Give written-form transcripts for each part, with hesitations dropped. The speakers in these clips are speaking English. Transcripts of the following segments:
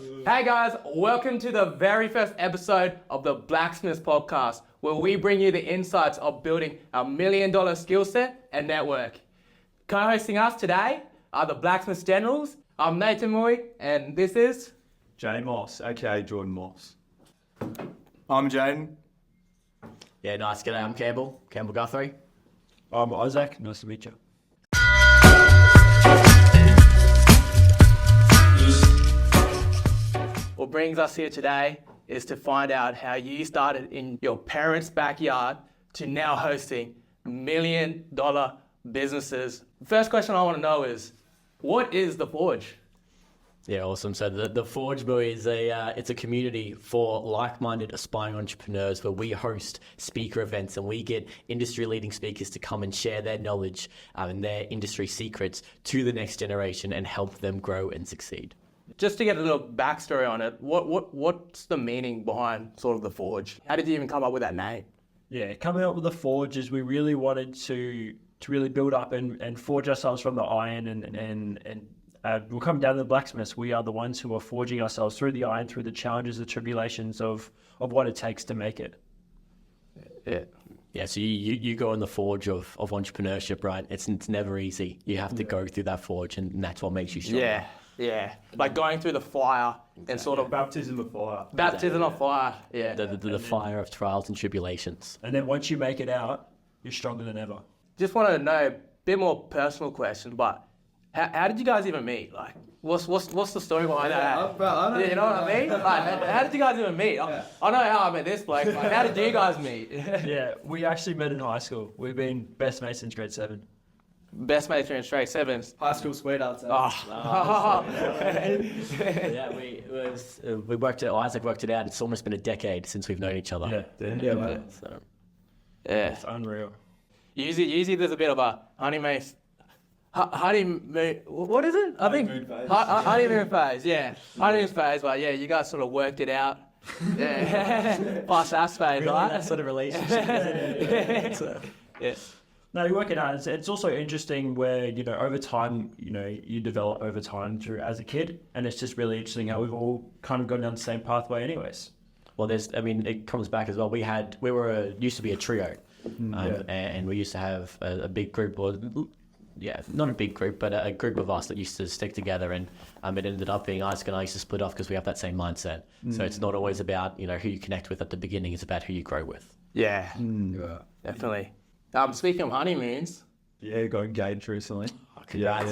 Hey guys, welcome to the very first episode of the Blacksmiths Podcast, where we bring you the insights of building a $1 million skill set and network. Co-hosting us today are the Blacksmiths Generals. I'm Naeytoh Muey, and this is... Jay Moss, aka Jordan Moss. I'm Jaden. Yeah, nice. G'day, I'm Campbell Guthrie. I'm Isaac, nice to meet you. What brings us here today is to find out how you started in your parents' backyard to now hosting $1 million businesses. First question I want to know is, what is the Forge? Yeah, awesome. So the Fxrge Buoy is it's a community for like-minded aspiring entrepreneurs where we host speaker events and we get industry-leading speakers to come and share their knowledge and their industry secrets to the next generation and help them grow and succeed. Just to get a little backstory on it, what's the meaning behind sort of the Forge? How did you even come up with that name? Yeah, coming up with the Forge is we really wanted to really build up and forge ourselves from the iron and we'll come down to the blacksmiths. We are the ones who are forging ourselves through the iron, through the challenges, the tribulations of what it takes to make it. Yeah, so you go in the forge of entrepreneurship, right? It's never easy. You have to go through that forge, and that's what makes you stronger. Yeah. Like going through the fire and sort of... Baptism of fire. Baptism of fire, yeah. The fire of trials and tribulations. And then once you make it out, you're stronger than ever. Just want to know, a bit more personal question, but how did you guys even meet? Like, what's the story behind that? You know what I mean? Like, how did you guys even meet? I know how I met this bloke, but how did you guys meet? Yeah, we actually met in high school. We've been best mates since grade 7. Best mates in straight sevens. High school sweethearts. Yeah, we worked it. Isaac worked it out. It's almost been a decade since we've known each other. Yeah, mate. So, It's unreal. Usually there's a bit of a honeymoon. What is it? I think Honeymoon phase. honeymoon phase. Yeah, honeymoon phase. But yeah, you guys sort of worked it out. Yeah, past that phase, really, right? that sort of relationship. Yeah. No, you work it out. It's also interesting where, over time, you develop over time through as a kid. And it's just really interesting how we've all kind of gone down the same pathway anyways. Well, it comes back as well. Used to be a trio. And we used to have a big group, not a big group, but a group of us that used to stick together, and it ended up being Isaac and I used to split off because we have that same mindset. So it's not always about who you connect with at the beginning; it's about who you grow with. Yeah, definitely. Speaking of honeymoons, Yeah, got engaged recently. Congrats.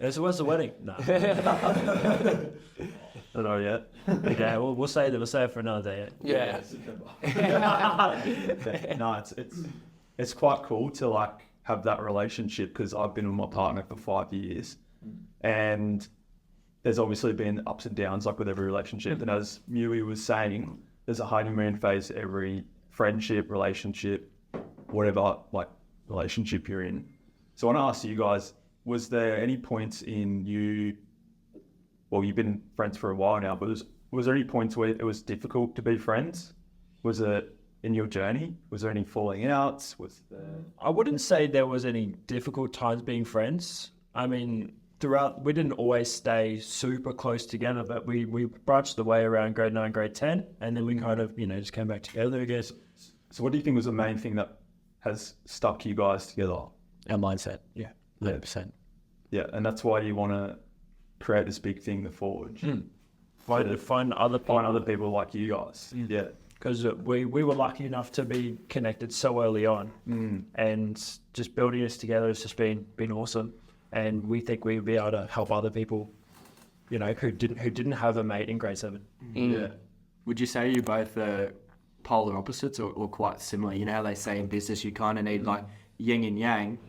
So when's the wedding? No. I don't know yet. Okay, we'll save it for another day. yeah. No, it's quite cool to have that relationship because I've been with my partner for 5 years, and there's obviously been ups and downs with every relationship. And as Muey was saying, there's a honeymoon phase to every friendship, relationship, whatever relationship you're in. So I want to ask you guys, was there any points in you've been friends for a while now, but was there any points where it was difficult to be friends? Was it in your journey? Was there any falling outs? I wouldn't say there was any difficult times being friends. I mean, throughout, we didn't always stay super close together, but we branched away around grade 9, grade 10, and then we kind of, just came back together again. So what do you think was the main thing that has stuck you guys together? Our mindset. Yeah. 100%. Yeah, and that's why you want to create this big thing, the Forge. Find other people like you guys. Yeah. Because we were lucky enough to be connected so early on, and just building this together has just been awesome. And we think we'd be able to help other people, who didn't have a mate in grade 7. Yeah. Would you say you both are polar opposites or quite similar? You know how they say in business you kind of need yin and yang,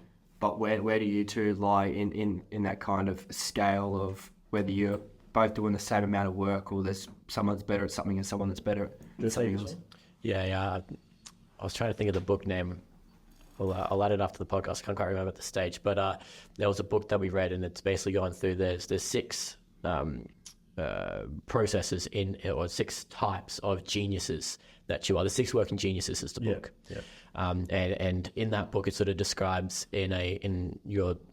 but where do you two lie in that kind of scale of whether you're both doing the same amount of work or there's someone that's better at something and someone that's better at something else? Yeah. I was trying to think of the book name. I'll add it after the podcast. I can't quite remember at the stage, but there was a book that we read, and it's basically going through. There's 6 processes or 6 types of geniuses that you are. The 6 Working Geniuses is the book. Yeah. And in that book, it sort of describes in an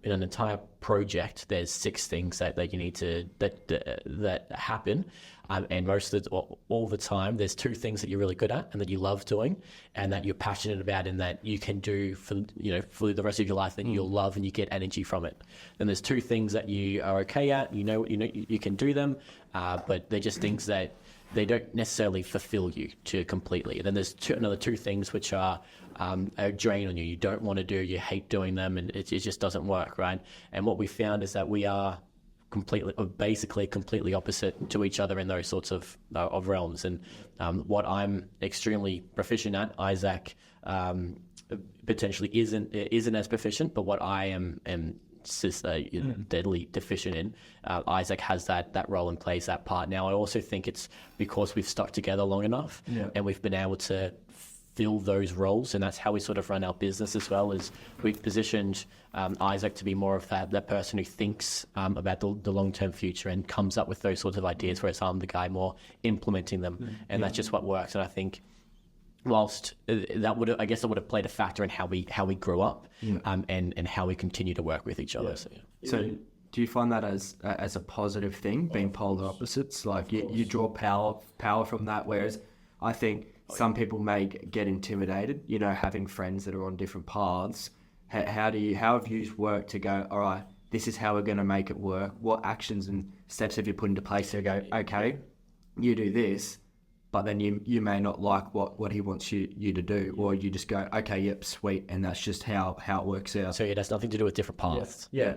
entire project, there's 6 things that you need to that happen, and most of all the time, there's 2 things that you're really good at and that you love doing, and that you're passionate about, and that you can do for the rest of your life, and you'll love and you get energy from it. Then there's 2 things that you are okay at, you can do them, but they're just things that they don't necessarily fulfill you to completely. Then there's another 2 things which are a drain on you. You don't want to do, you hate doing them, and it just doesn't work, right? And what we found is that we are basically completely opposite to each other in those sorts of realms. And what I'm extremely proficient at, Isaac potentially isn't as proficient, but what I am deadly deficient in, Isaac has that role and plays that part. Now, I also think it's because we've stuck together long enough, and we've been able to fill those roles, and that's how we sort of run our business as well. Is we've positioned Isaac to be more of that person who thinks about the long-term future and comes up with those sorts of ideas, whereas I'm the guy more implementing them, and that's just what works. And I think whilst that would have played a factor in how we grew up, and how we continue to work with each other. So do you find that as a positive thing, being polar opposites? Like you draw power from that, whereas I think some people may get intimidated, having friends that are on different paths. How have you worked to go, all right, this is how we're going to make it work? What actions and steps have you put into place to go, okay, you do this, but then you may not like what he wants you to do, or you just go, okay, yep, sweet, and that's just how it works out. So it has nothing to do with different paths. Yeah.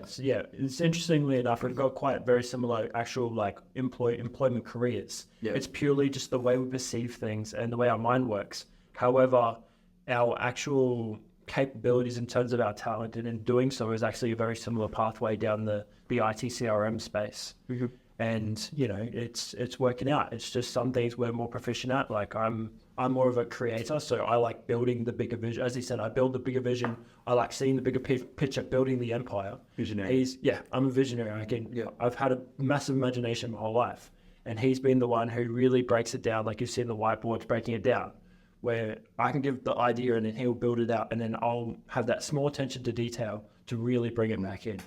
It's interestingly enough, we've got quite very similar actual employment careers. Yeah. It's purely just the way we perceive things and the way our mind works. However, our actual capabilities in terms of our talent and in doing so is actually a very similar pathway down the IT CRM space. Mm-hmm. And it's working out. It's just some things we're more proficient at. Like I'm more of a creator, so I like building the bigger vision. As he said, I build the bigger vision. I like seeing the bigger picture, building the empire. Visionary. I'm a visionary. I've had a massive imagination my whole life, and he's been the one who really breaks it down. Like you've seen the whiteboards breaking it down, where I can give the idea and then he'll build it out, and then I'll have that small attention to detail to really bring it back in.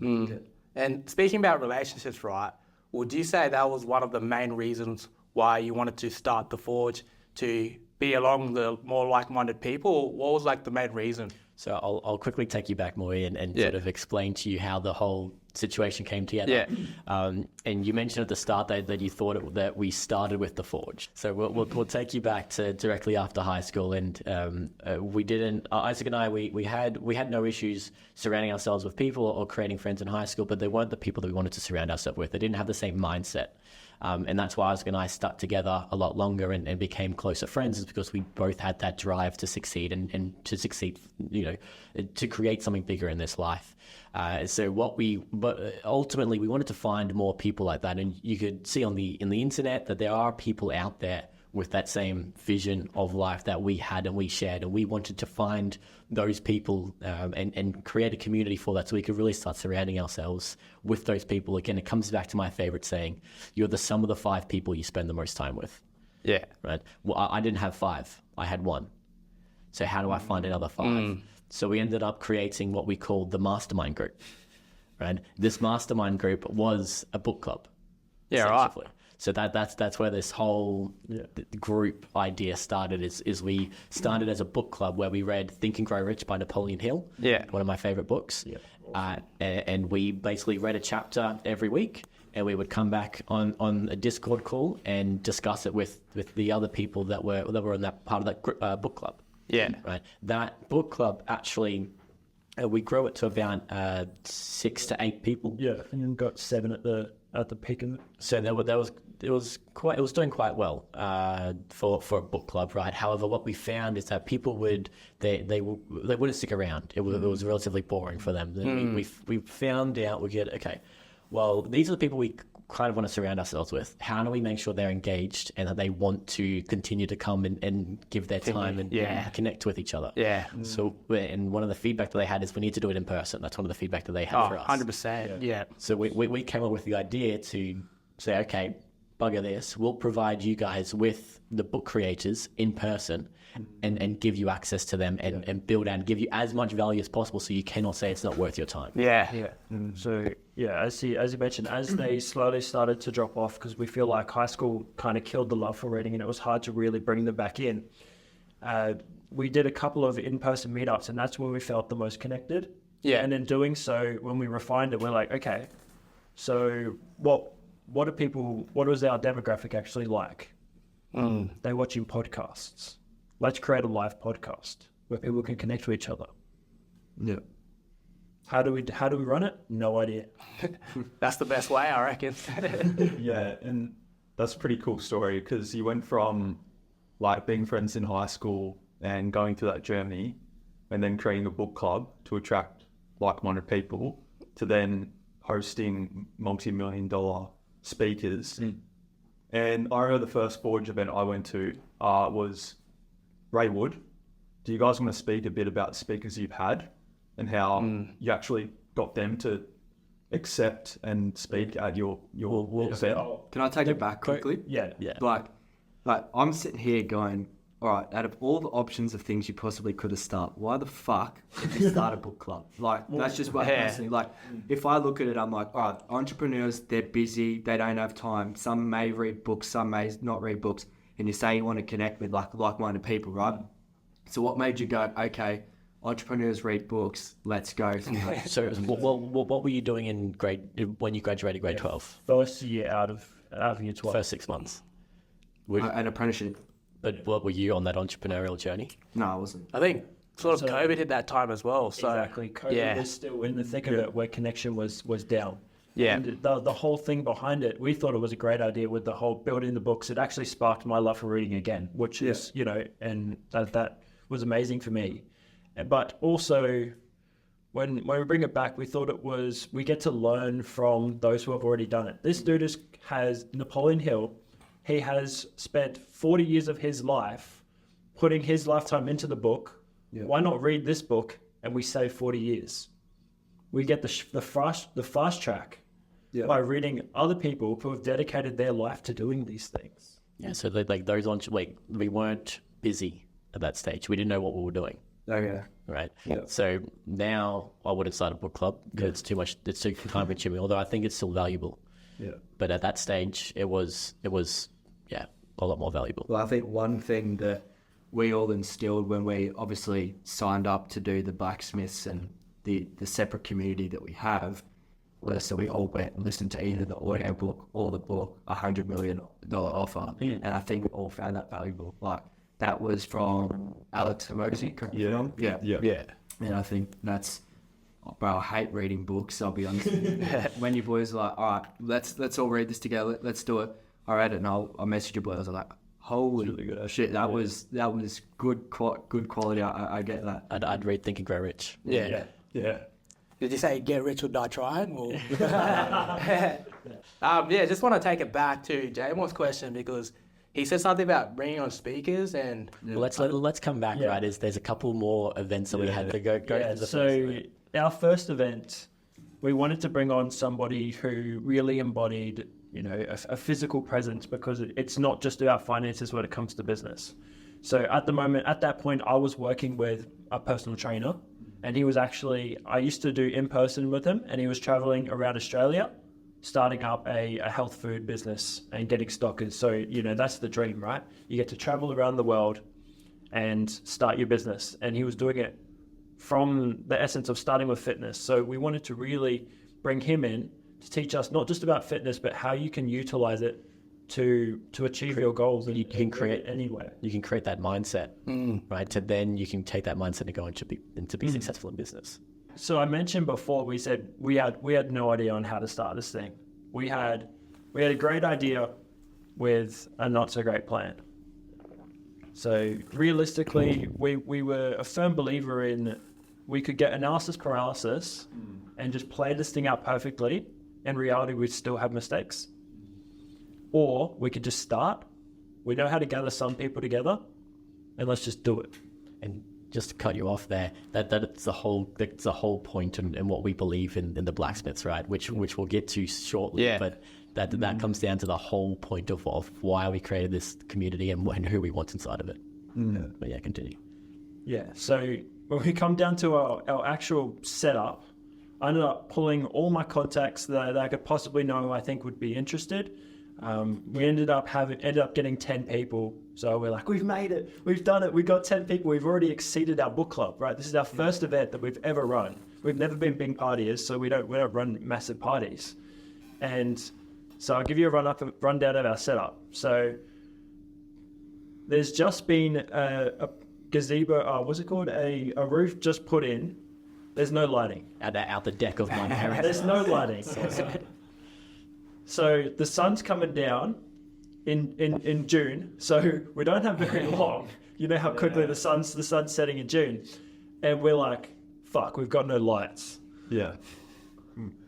Yeah. And speaking about relationships, right, would you say that was one of the main reasons why you wanted to start The Forge, to be along the more like-minded people? What was the main reason? So I'll quickly take you back, Muey, and sort of explain to you how the whole situation came together. Yeah. And you mentioned at the start that you thought that we started with The Forge. So we'll take you back to directly after high school, and we didn't. Isaac and I, we had no issues surrounding ourselves with people or creating friends in high school, but they weren't the people that we wanted to surround ourselves with. They didn't have the same mindset. And that's why Isaac and I stuck together a lot longer and became closer friends, is because we both had that drive to succeed and to succeed, to create something bigger in this life. But ultimately we wanted to find more people like that. And you could see in the internet that there are people out there with that same vision of life that we had and we shared, and we wanted to find those people and create a community for that, so we could really start surrounding ourselves with those people. Again, it comes back to my favorite saying: you're the sum of the 5 people you spend the most time with. Yeah. Right. Well, I didn't have 5. I had 1. So how do I find another 5? So we ended up creating what we called the mastermind group. Right. This mastermind group was a book club. Yeah. Right. So that's where this whole group idea started. Is we started as a book club where we read Think and Grow Rich by Napoleon Hill. Yeah, one of my favorite books. Yeah, and we basically read a chapter every week, and we would come back on a Discord call and discuss it with the other people that were in that part of that group, book club. Yeah, right. That book club actually. We grew it to about 6 to 8 people. Yeah, and then got 7 at the peak of it. So it was doing quite well for a book club, right? However, what we found is that people they wouldn't stick around. It was relatively boring for them. We found out these are the people we kind of want to surround ourselves with. How do we make sure they're engaged and that they want to continue to come and give their time and connect with each other? Yeah. So, and one of the feedback that they had is we need to do it in person. That's one of the feedback that they had for us. 100%. Yeah. So we came up with the idea to say, okay, bugger this, we'll provide you guys with the book creators in person and give you access to them and build and give you as much value as possible so you cannot say it's not worth your time. Yeah. So yeah, as you mentioned, as they slowly started to drop off, because we feel like high school kind of killed the love for reading and it was hard to really bring them back in. We did a couple of in-person meetups, and that's where we felt the most connected. Yeah. And in doing so, when we refined it, we're like, okay, so what is our demographic actually like? They're watching podcasts. Let's create a live podcast where people can connect to each other. Yeah. How do we run it? No idea. That's the best way, I reckon. Yeah, and that's a pretty cool story because you went from like being friends in high school and going through that journey and then creating a book club to attract like-minded people to then hosting multi-million-dollar speakers. And I remember the first Forge event I went to was Ray Wood. Do you guys want to speak a bit about speakers you've had and how you actually got them to accept and speak at your event? Can I take it back quickly? Yeah. Like I'm sitting here going, all right, out of all the options of things you possibly could have started, why the fuck did you start a book club? Like, that's just what personally, like, if I look at it, I'm like, all right, entrepreneurs, they're busy, they don't have time. Some may read books, some may not read books. And you say you want to connect with like-minded people, right? So what made you go, okay, entrepreneurs read books, let's go. So what were you doing when you graduated grade 12? First year out of year 12. First 6 months. An apprenticeship. But what were you on that entrepreneurial journey? No, I wasn't. I think sort of COVID hit that time as well. So Exactly. COVID was still in the thick of it where connection was down. Yeah. And the whole thing behind it, we thought it was a great idea with the whole building the books. It actually sparked my love for reading again, which is, and that was amazing for me. But also, when we bring it back, we thought we get to learn from those who have already done it. This dude has Napoleon Hill. He has spent 40 years of his life putting his lifetime into the book. Yeah. Why not read this book and we save 40 years? We get the fast track by reading other people who have dedicated their life to doing these things. Yeah, so we weren't busy at that stage. We didn't know what we were doing. Oh yeah. Right. Yeah. So now I wouldn't start a book club because it's too time consuming. Although I think it's still valuable. Yeah. But at that stage, it was a lot more valuable. Well, I think one thing that we all instilled when we obviously signed up to do the blacksmiths and the separate community that we have was so we all went and listened to either the audio book or the book, $100 million offer. And I think we all found that valuable. Like that was from Alex Camosi. Yeah. And I think that's, bro, I hate reading books, I'll be honest. When your boys are like, all right, let's all read this together, let's do it. I read it and I messaged your boys. I was like, holy really shit, that was good quality. I get that. I'd read Think and Grow Rich. Yeah. Did you say get rich or die trying? Or? Just want to take it back to Jamon's question because he said something about bringing on speakers and... Well, let's come back, right? There's a couple more events that we had to go to the so our first event, we wanted to bring on somebody who really embodied, a physical presence because it's not just about finances when it comes to business. So at that point, I was working with a personal trainer and I used to do in person with him and he was traveling around Australia, starting up a health food business and getting stockers. So, that's the dream, right? You get to travel around the world and start your business. And he was doing it from the essence of starting with fitness. So we wanted to really bring him in to teach us not just about fitness, but how you can utilize it to achieve your goals. And you can create anywhere. You can create that mindset, right? So then you can take that mindset and go into be successful in business. So I mentioned before, we said we had no idea on how to start this thing. We had a great idea with a not so great plan. So realistically, we were a firm believer in we could get analysis paralysis and just play this thing out perfectly. In reality, we'd still have mistakes. Or we could just start. We know how to gather some people together and let's just do it. And just to cut you off there, that it's the whole point and what we believe in the blacksmiths, right? Which we'll get to shortly. Yeah. But that comes down to the whole point of why we created this community and who we want inside of it. But yeah, continue. Yeah, so when we come down to our actual setup, I ended up pulling all my contacts that I could possibly know I think would be interested. We ended up getting 10 people. So we're like, we've made it, we've done it, we've got 10 people, we've already exceeded our book club, right? This is our first event that we've ever run. We've never been big partiers, so we don't run massive parties. And so I'll give you a rundown of our setup. So there's just been a gazebo, what's it called? A roof just put in. There's no lighting. Out the deck of my parents. There's no lighting. So the sun's coming down in June, so we don't have very long. You know how quickly the sun's setting in June. And we're like, fuck, we've got no lights. Yeah.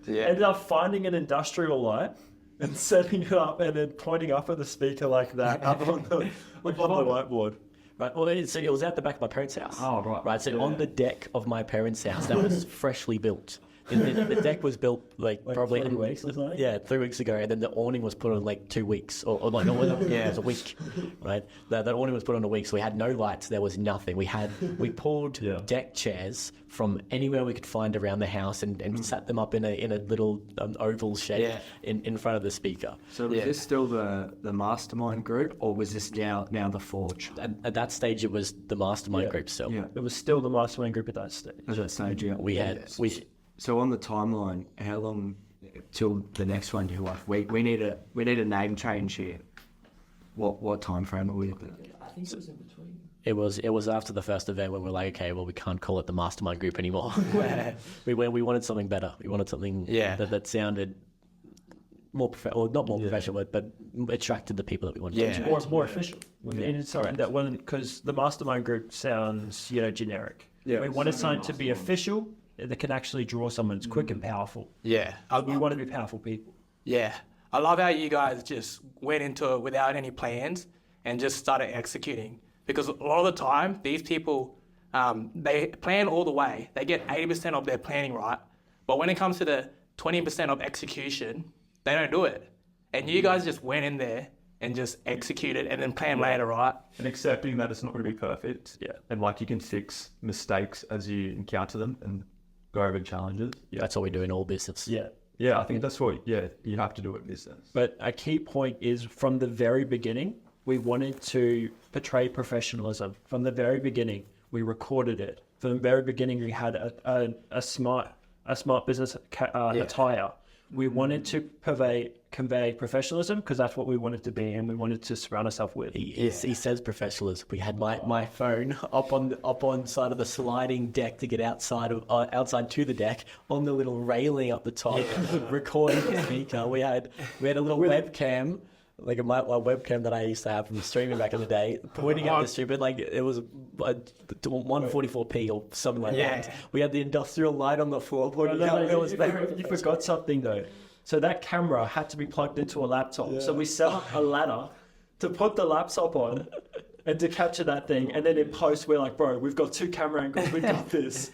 Ended up finding an industrial light and setting it up and then pointing up at the speaker like that up on the whiteboard. Right. Well, it was at the back of my parents' house. Oh, right. Right. So on the deck of my parents' house that was freshly built. The deck was built probably 3 weeks or something? Yeah, 3 weeks ago, and then the awning was put on 2 weeks, or it was a week, right? That awning was put on a week, so we had no lights. There was nothing. We pulled deck chairs from anywhere we could find around the house and sat them up in a little oval shape in front of the speaker. So was this still the mastermind group, or was this now the Forge? At that stage, it was the mastermind group still. Yeah. It was still the mastermind group at that stage. At that stage, yeah. So on the timeline, how long till the next one? You're like, we need a name change here. What time frame are we? I think it was in between. It was after the first event when we're like, okay, well, we can't call it the mastermind group anymore. we wanted something better. We wanted something that sounded more professional, not more professional, but attracted the people that we wanted to. More official. That wasn't, because the mastermind group sounds generic. Yeah. We wanted something to be official that can actually draw someone. It's quick and powerful. Yeah. We want to be powerful people. Yeah. I love how you guys just went into it without any plans and just started executing. Because a lot of the time, these people, they plan all the way. They get 80% of their planning right. But when it comes to the 20% of execution, they don't do it. And you guys just went in there and just executed and then plan later, right? And accepting that it's not going to be perfect. Yeah. And you can fix mistakes as you encounter them and go over challenges. Yeah, that's what we do in all business. Yeah. Yeah, I think that's what you have to do in business. But a key point is, from the very beginning, we wanted to portray professionalism. From the very beginning, we recorded it. From the very beginning, we had a smart business attire. We wanted to convey professionalism, because that's what we wanted to be, and we wanted to surround ourselves with. He says professionalism. We had my phone up on side of the sliding deck to get outside to the deck, on the little railing up the top, recording the speaker. We had a little webcam, like a webcam that I used to have from streaming back in the day, pointing at the stream, but it was 144p or something like that. We had the industrial light on the floorboard. You forgot something though. So that camera had to be plugged into a laptop. Yeah. So we set up a ladder to put the laptop on and to capture that thing. And then in post, we're like, bro, we've got 2 camera angles. We've got this.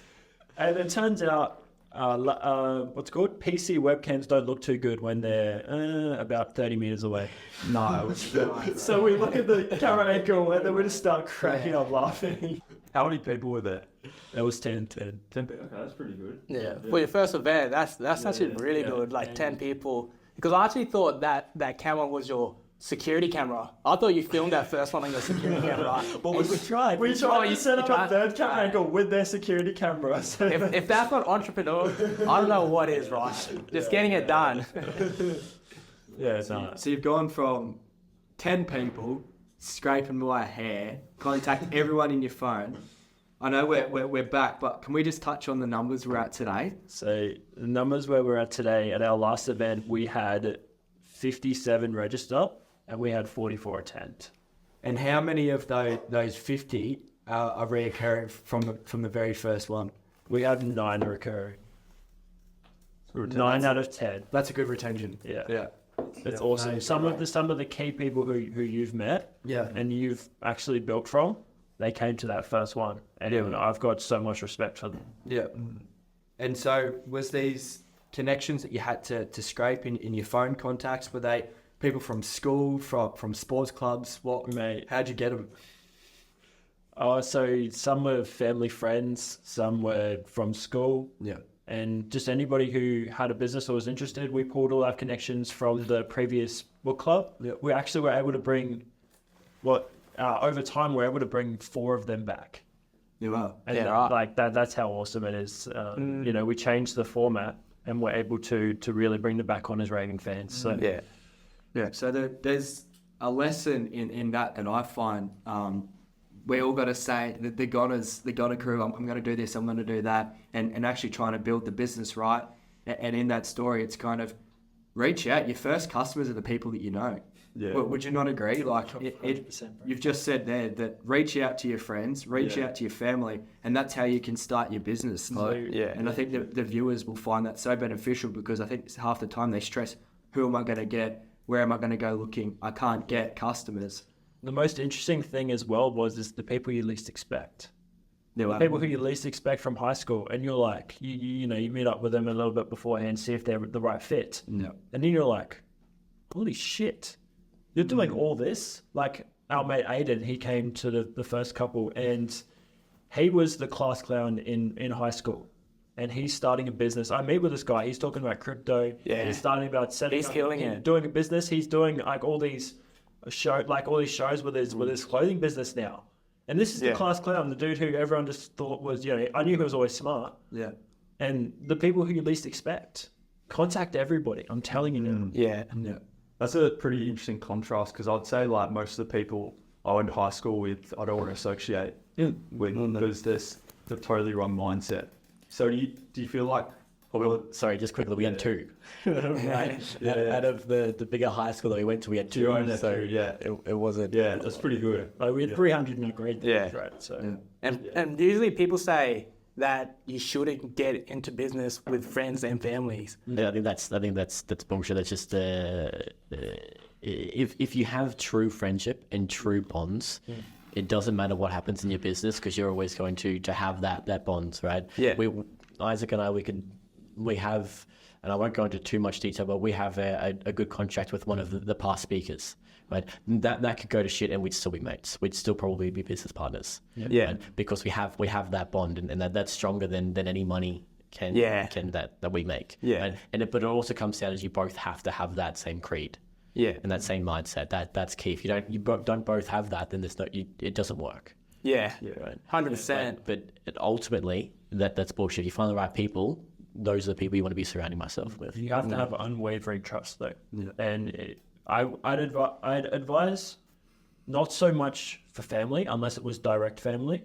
And it turns out, what's it called? PC webcams don't look too good when they're about 30 meters away. No. So we look at the camera angle and then we just start cracking up laughing. How many people were there? That was 10. 10 people. Okay, that's pretty good. Yeah. For your first event, that's actually really good, 10 people. Because I actually thought that camera was your security camera. I thought you filmed that first one on your security camera. But we tried. We tried to set up a third camera angle with their security camera. So if that's not entrepreneur, I don't know what is, right? Just getting it done. Yeah, it's not. So you've gone from 10 people, scraping my hair, contacting everyone in your phone. I know we're back, but can we just touch on the numbers we're at today? So the numbers where we're at today, at our last event, we had 57 register and we had 44 attend. And how many of those 50 are reoccurring from the very first one? We have 9 recurring. 9 out of 10. That's a good retention. Yeah. It's awesome. Some of the key people who you've met, and you've actually built from, they came to that first one, and I've got so much respect for them. Yeah. And so was these connections that you had to scrape in your phone contacts, were they people from school, from sports clubs? Mate. How'd you get them? Oh, so some were family friends, some were from school. Yeah. And just anybody who had a business or was interested, we pulled all our connections from the previous book club. Yep. We actually were able to bring, over time, we're able to bring 4 of them back. You are. And Yeah, right. that's how awesome it is. We changed the format and we're able to really bring them back on as raving fans. So Yeah. So there's a lesson in that I find. We all got to say that the Goner crew, I'm going to do this, I'm going to do that, and actually trying to build the business right. And in that story, it's kind of reach out. Your first customers are the people that you know. Yeah. Would you not agree? Like you've just said there that reach out to your friends, reach out to your family, and that's how you can start your business. And I think the viewers will find that so beneficial, because I think half the time they stress, who am I going to get? Where am I going to go looking? I can't get customers. the most interesting thing as well is the people you least expect. Yeah, People who you least expect from high school, and you're like, you meet up with them a little bit beforehand, see if they're the right fit. Yeah. And then you're like, holy shit, you're doing all this? Like our mate Aiden, he came to the first couple, and he was the class clown in high school. And he's starting a business. I meet with this guy. He's talking about crypto. Yeah. He's starting about setting He's up, killing it. doing a business. He's doing like all these shows with his clothing business now. And this is the class clown, the dude who everyone just thought was, I knew he was always smart. Yeah. And the people who you least expect, contact everybody. I'm telling you now. Yeah. Yeah. That's a pretty interesting contrast, because I'd say like most of the people I went to high school with, I don't want to associate with, because there's the totally wrong mindset. So do you feel like... Sorry, just quickly, we had two. Right? Out of the bigger high school that we went to, we had two. It wasn't... Yeah, that's pretty good. Like we had 300 in a grade. Yeah. Right. So And usually people say that you shouldn't get into business with friends and families. Yeah, I think that's bullshit. That's just if you have true friendship and true bonds, it doesn't matter what happens in your business, because you're always going to have that bonds, right? Yeah. Isaac and I, we have, and I won't go into too much detail, but we have a good contract with one of the past speakers, right? That could go to shit and we'd still be mates. We'd still probably be business partners. Yeah. Right? Because we have that bond, and that's stronger than any money can that we make. Yeah. Right? But it also comes down as you both have to have that same creed. Yeah. And that same mindset. That's key. If you don't both have that, then it doesn't work. Yeah. Right. 100%. But that's bullshit. If you find the right people, those are the people you want to be surrounding myself with. you have to have unwavering trust, though. Yeah. And I'd advise not so much for family, unless it was direct family.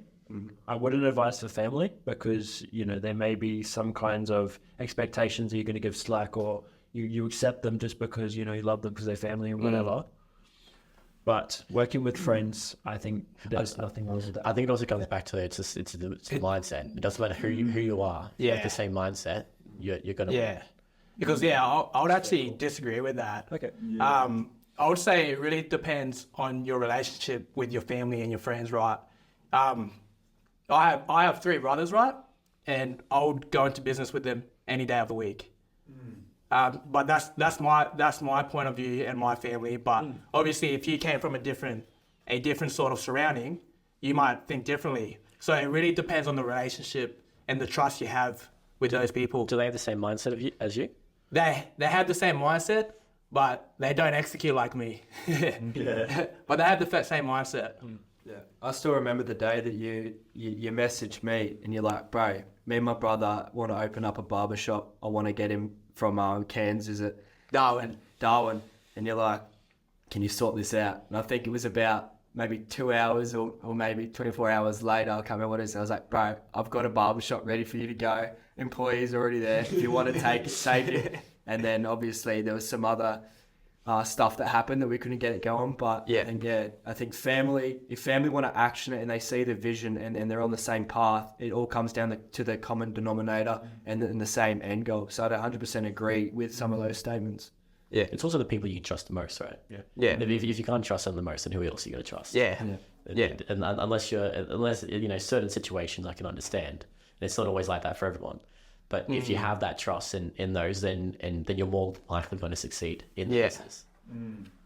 I wouldn't advise for family, because there may be some kinds of expectations that you're going to give slack, or you accept them just because you love them because they're family and whatever. But working with friends, I think there's nothing wrong with that. I think it also comes back to it's a mindset. It doesn't matter who you are. If you have the same mindset, you're gonna. Yeah. Because I would actually disagree with that. Okay. I would say it really depends on your relationship with your family and your friends, right? I have 3 brothers, right? And I would go into business with them any day of the week. But that's my point of view and my family. But obviously, if you came from a different sort of surrounding, you might think differently. So it really depends on the relationship and the trust you have with those people. Do they have the same mindset as you? They have the same mindset, but they don't execute like me. But they have the same mindset. Yeah. I still remember the day that you messaged me and you're like, bro, me and my brother want to open up a barbershop. I want to get him from Cairns, is it? Darwin. And you're like, can you sort this out? And I think it was about maybe 2 hours or maybe 24 hours later, I can't remember what it is. I was like, bro, I've got a barbershop ready for you to go. Employees already there. If you want to take it. And then obviously there was some other stuff that happened that we couldn't get it going. But I think if family want to action it and they see the vision and they're on the same path, it all comes down to the common denominator and the same end goal. So I'd 100% agree with some of those statements. Yeah. It's also the people you trust the most, right? Yeah. If you can't trust them the most, then who else are you going to trust? Yeah. Yeah. And unless certain situations I can understand. And it's not always like that for everyone. But if you have that trust in those, then you're more likely going to succeed in the business.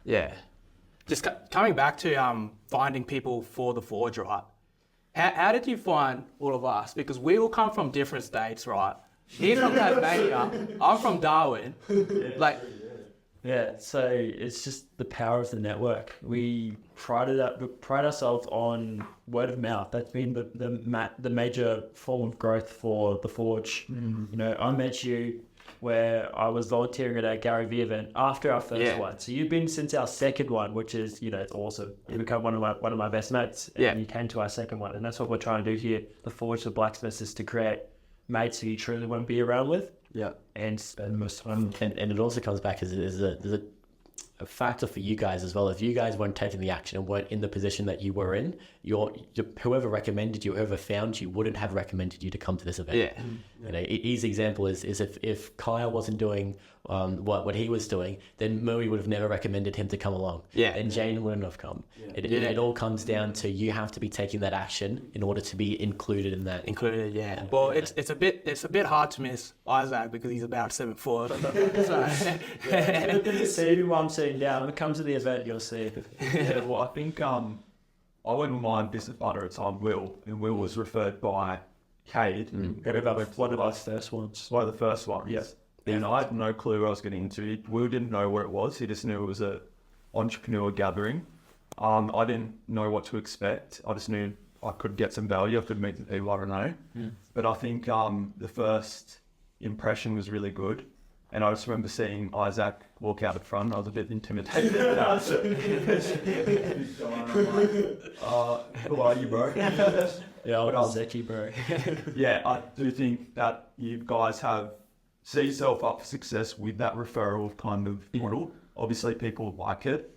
Yeah. Just coming back to finding people for the Forge, right? How did you find all of us? Because we all come from different states, right? He's from Tasmania. I'm from Darwin. Yeah, so it's just the power of the network. We pride ourselves on word of mouth. That's been the major form of growth for the Forge. You know, I met you where I was volunteering at a Gary Vee event after our first one. So you've been since our second one, which is, you know, it's awesome. You become one of my best mates, and you came to our second one, and that's what we're trying to do here. The Forge of Blacksmiths is to create mates who you truly want to be around with. Yeah, and spend most time. And it also comes back as a factor for you guys as well. If you guys weren't taking the action and weren't in the position that you were in, whoever recommended you, whoever found you, wouldn't have recommended you to come to this event. Yeah. You know, easy example is if Kyle wasn't doing what he was doing, then Muey would have never recommended him to come along. Yeah. And Jane wouldn't have come. It all comes down to you have to be taking that action in order to be included in that. Included, yeah. Well, it's a bit hard to miss Isaac because he's about 7 foot. See who I'm sitting down. When it comes to the event, you'll see. Yeah, well, I think I went with my business partner at the time, Will, and Will was referred by Cade. One of our first ones. One of the first ones. Yes. And I had no clue what I was getting into. Will didn't know where it was. He just knew it was a entrepreneur gathering. I didn't know what to expect. I just knew I could get some value. I could meet the people I don't know. But I think the first impression was really good. And I just remember seeing Isaac walk out the front. I was a bit intimidated. Who are you, bro? Yeah, I'll Zeki, bro. Yeah, I do think that you guys set yourself up for success with that referral kind of model. Obviously, people like it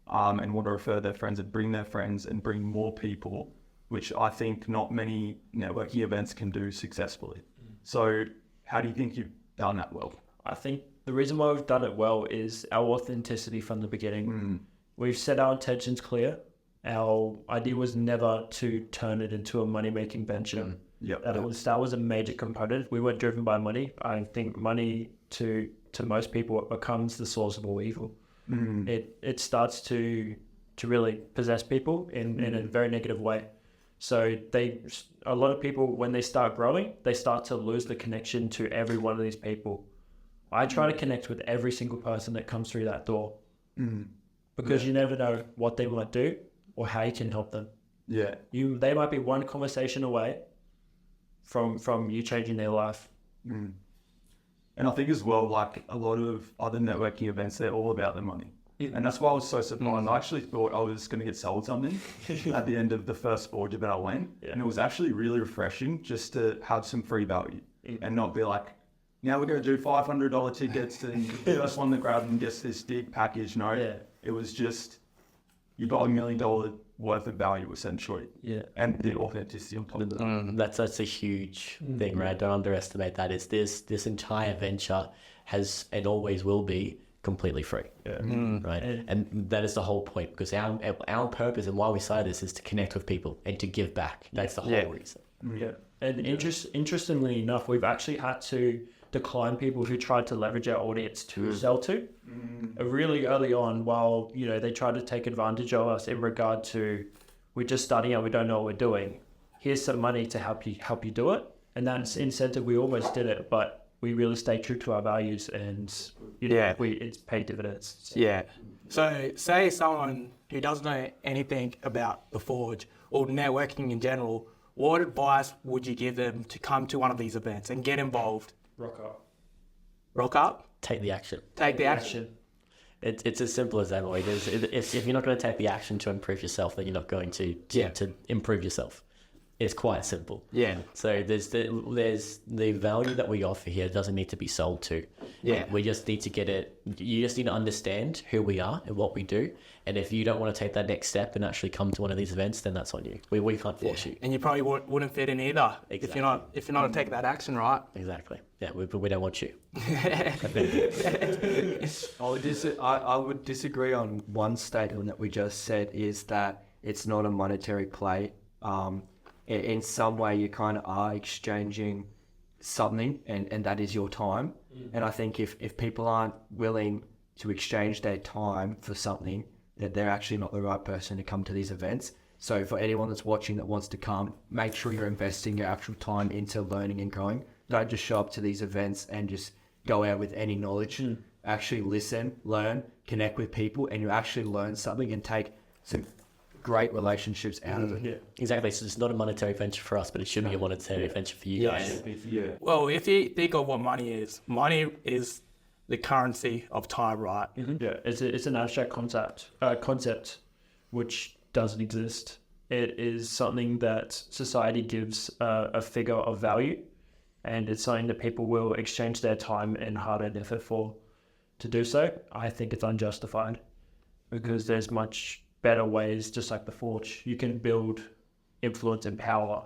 and want to refer their friends and bring their friends and bring more people, which I think not many networking events can do successfully. So how do you think you've done that well? I think the reason why we've done it well is our authenticity from the beginning. We've set our intentions clear. Our idea was never to turn it into a money-making venture. That was a major component. We weren't driven by money. I think money to most people becomes the source of all evil. It starts to really possess people in a very negative way. So a lot of people, when they start growing, they start to lose the connection to every one of these people. I try to connect with every single person that comes through that door because you never know what they might do or how you can help them. Yeah. They might be one conversation away from you changing their life. And I think as well, like a lot of other networking events, they're all about the money. And that's why I was so surprised. I actually thought I was going to get sold something at the end of the first Forge event I went. And it was actually really refreshing just to have some free value and not be like, now we're going to do $500 tickets and the first one that grabbed and gets this big package. No, it was just, you got $1 million worth of value essentially. Yeah. And the authenticity on top of that. That's a huge thing, right? Don't underestimate that. Is this entire venture has and always will be completely free. Right? And that is the whole point, because our purpose and why we started this is to connect with people and to give back. That's the whole reason. Yeah. And interestingly enough, we've actually had to decline people who tried to leverage our audience to sell to. Really early on, while they tried to take advantage of us in regard to, we're just starting out, we don't know what we're doing. Here's some money to help you do it. And that's incentive. We almost did it, but we really stayed true to our values, and it's paid dividends. So. Yeah. So say someone who doesn't know anything about the Forge or networking in general, what advice would you give them to come to one of these events and get involved? Rock up. Rock up? Take the action. Take the action. It's as simple as that, Lloyd. If you're not going to take the action to improve yourself, then you're not going to improve yourself. It's quite simple. Yeah. So there's the value that we offer here doesn't need to be sold to. Yeah. We just need to get it. You just need to understand who we are and what we do. And if you don't want to take that next step and actually come to one of these events, then that's on you. We can't force you. And you probably wouldn't fit in either. Exactly. If you're not taking that action, right? Exactly. Yeah. We don't want you. I would disagree on one statement that we just said, is that it's not a monetary play. In some way, you kind of are exchanging something, and that is your time. And I think if people aren't willing to exchange their time for something, that they're actually not the right person to come to these events. So for anyone that's watching that wants to come, make sure you're investing your actual time into learning and growing. Don't just show up to these events and just go out with any knowledge. Actually listen, learn, connect with people, and you actually learn something and take some great relationships out of it. Yeah. Exactly. So it's not a monetary venture for us, but it should be a monetary venture for you guys. Well, if you think of what money is the currency of time, right? Yeah, it's an abstract concept which doesn't exist. It is something that society gives a figure of value, and it's something that people will exchange their time and hard-earned effort for. To do so, I think it's unjustified, because there's much better ways, just like the Forge. You can build influence and power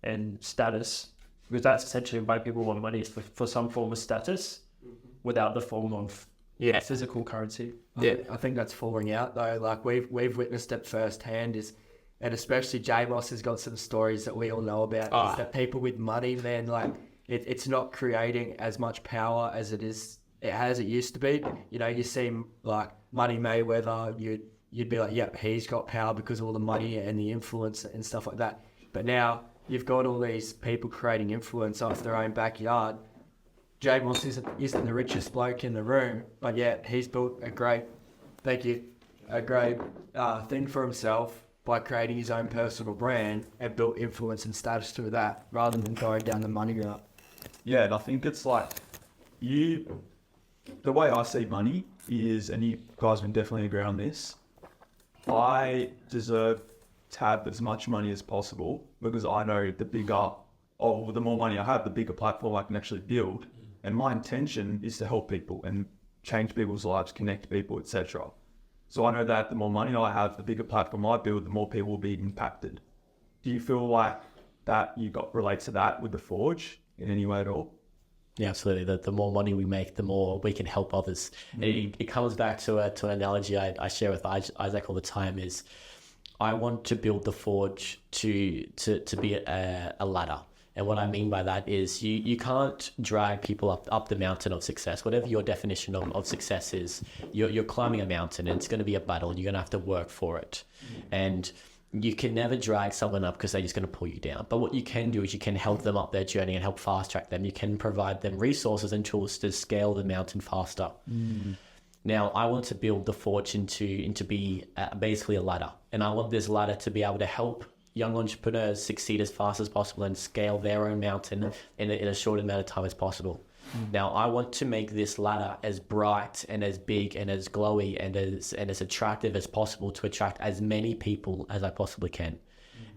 and status, because that's essentially why people want money, is for some form of status without the form of physical currency. I think that's falling out though. Like we've witnessed it firsthand, and especially J Moss has got some stories that we all know about. Is that people with money, man, like it's not creating as much power as it used to be. You know, you see like Money Mayweather, you'd be like, yep, he's got power because of all the money and the influence and stuff like that. But now you've got all these people creating influence off their own backyard. J Moss isn't the richest bloke in the room, but yet he's built a great thing for himself by creating his own personal brand and built influence and status through that, rather than going down the money route. Yeah, and I think it's like the way I see money is, and you guys can definitely agree on this, I deserve to have as much money as possible, because I know the more money I have, the bigger platform I can actually build. And my intention is to help people and change people's lives, connect people, etc. So I know that the more money I have, the bigger platform I build, the more people will be impacted. Do you feel like that relates to that with the Forge in any way at all? Yeah, absolutely. The more money we make, the more we can help others. It comes back to an analogy I share with Isaac all the time. Is I want to build the Forge to be a ladder. And what I mean by that is you can't drag people up the mountain of success. Whatever your definition of success is, you're climbing a mountain, and it's going to be a battle, and you're going to have to work for it. And you can never drag someone up because they're just going to pull you down. But what you can do is you can help them up their journey and help fast track them. You can provide them resources and tools to scale the mountain faster. Now, I want to build the Forge into be basically a ladder. And I want this ladder to be able to help young entrepreneurs succeed as fast as possible and scale their own mountain in a short amount of time as possible. Now, I want to make this ladder as bright and as big and as glowy and as attractive as possible to attract as many people as I possibly can.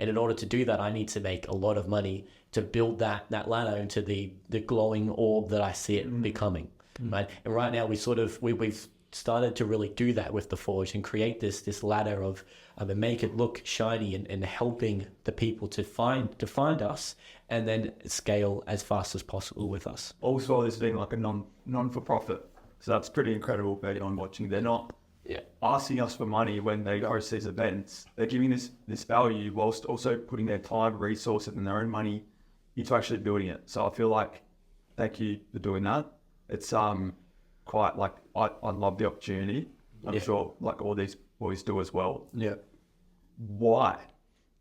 And in order to do that, I need to make a lot of money to build that ladder into the glowing orb that I see it becoming. Right? And right now, we've started to really do that with the Forge and create this ladder of and make it look shiny and helping the people to find us and then scale as fast as possible with us. Also, this being like a non-for-profit, so that's pretty incredible for anyone watching. They're not asking us for money when they host these events. They're giving this value whilst also putting their time, resources, and their own money into actually building it. So I feel like, thank you for doing that. It's quite like I love the opportunity. I'm sure like all these boys do as well. Yeah. Why?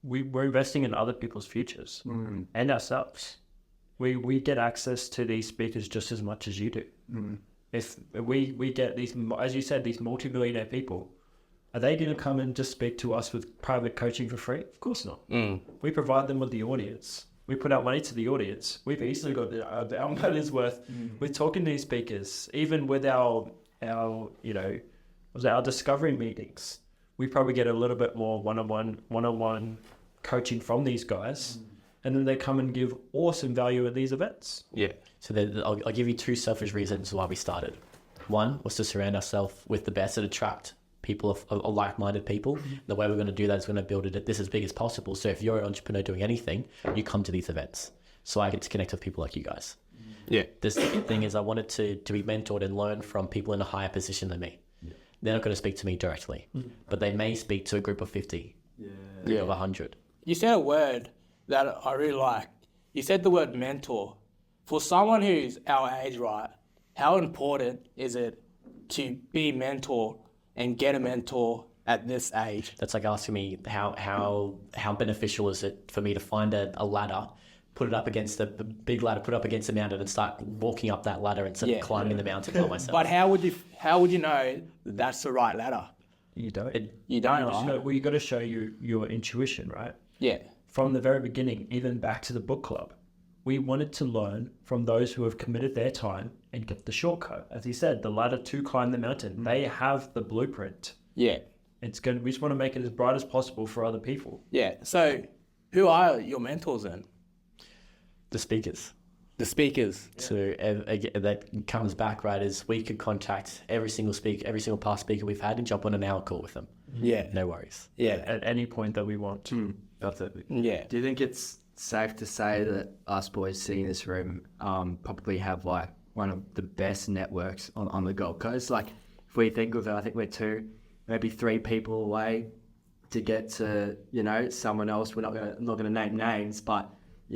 We're investing in other people's futures and ourselves. We get access to these speakers just as much as you do. If we get these, as you said, these multi-millionaire people, are they going to come and just speak to us with private coaching for free? Of course not. We provide them with the audience. We put our money to the audience. We've easily got our money's worth with talking to these speakers, even with our discovery meetings. We probably get a little bit more one-on-one coaching from these guys, and then they come and give awesome value at these events. Yeah. So I'll give you two selfish reasons why we started. One was to surround ourselves with the best and attract people of like-minded people. The way we're going to do that is we're going to build it at this as big as possible. So if you're an entrepreneur doing anything, you come to these events. So I get to connect with people like you guys. Yeah. The second thing is I wanted to be mentored and learn from people in a higher position than me. They're not going to speak to me directly, but they may speak to a group of 50. of 100. You said a word that I really like. You said the word mentor. For someone who's our age, right, how important is it to be mentor and get a mentor at this age? That's like asking me how beneficial is it for me to find a ladder, put it up against the big ladder, put it up against the mountain and start walking up that ladder instead of climbing the mountain by myself. But how would you know that's the right ladder? You don't. You don't, Well, right? you got to show your intuition, right? Yeah. From the very beginning, even back to the book club, we wanted to learn from those who have committed their time and get the shortcut. As he said, the ladder to climb the mountain. They have the blueprint. Yeah. We just want to make it as bright as possible for other people. Yeah. So who are your mentors then? The speakers. The speakers. So again, that comes back, right, is we could contact every single past speaker we've had and jump on an hour call with them. Yeah. No worries. Yeah. At any point that we want. That's it. Yeah. Do you think it's safe to say that us boys sitting in this room probably have like one of the best networks on the Gold Coast? Like, if we think of it, I think we're 2, maybe 3 people away to get to, someone else. We're not gonna name names, but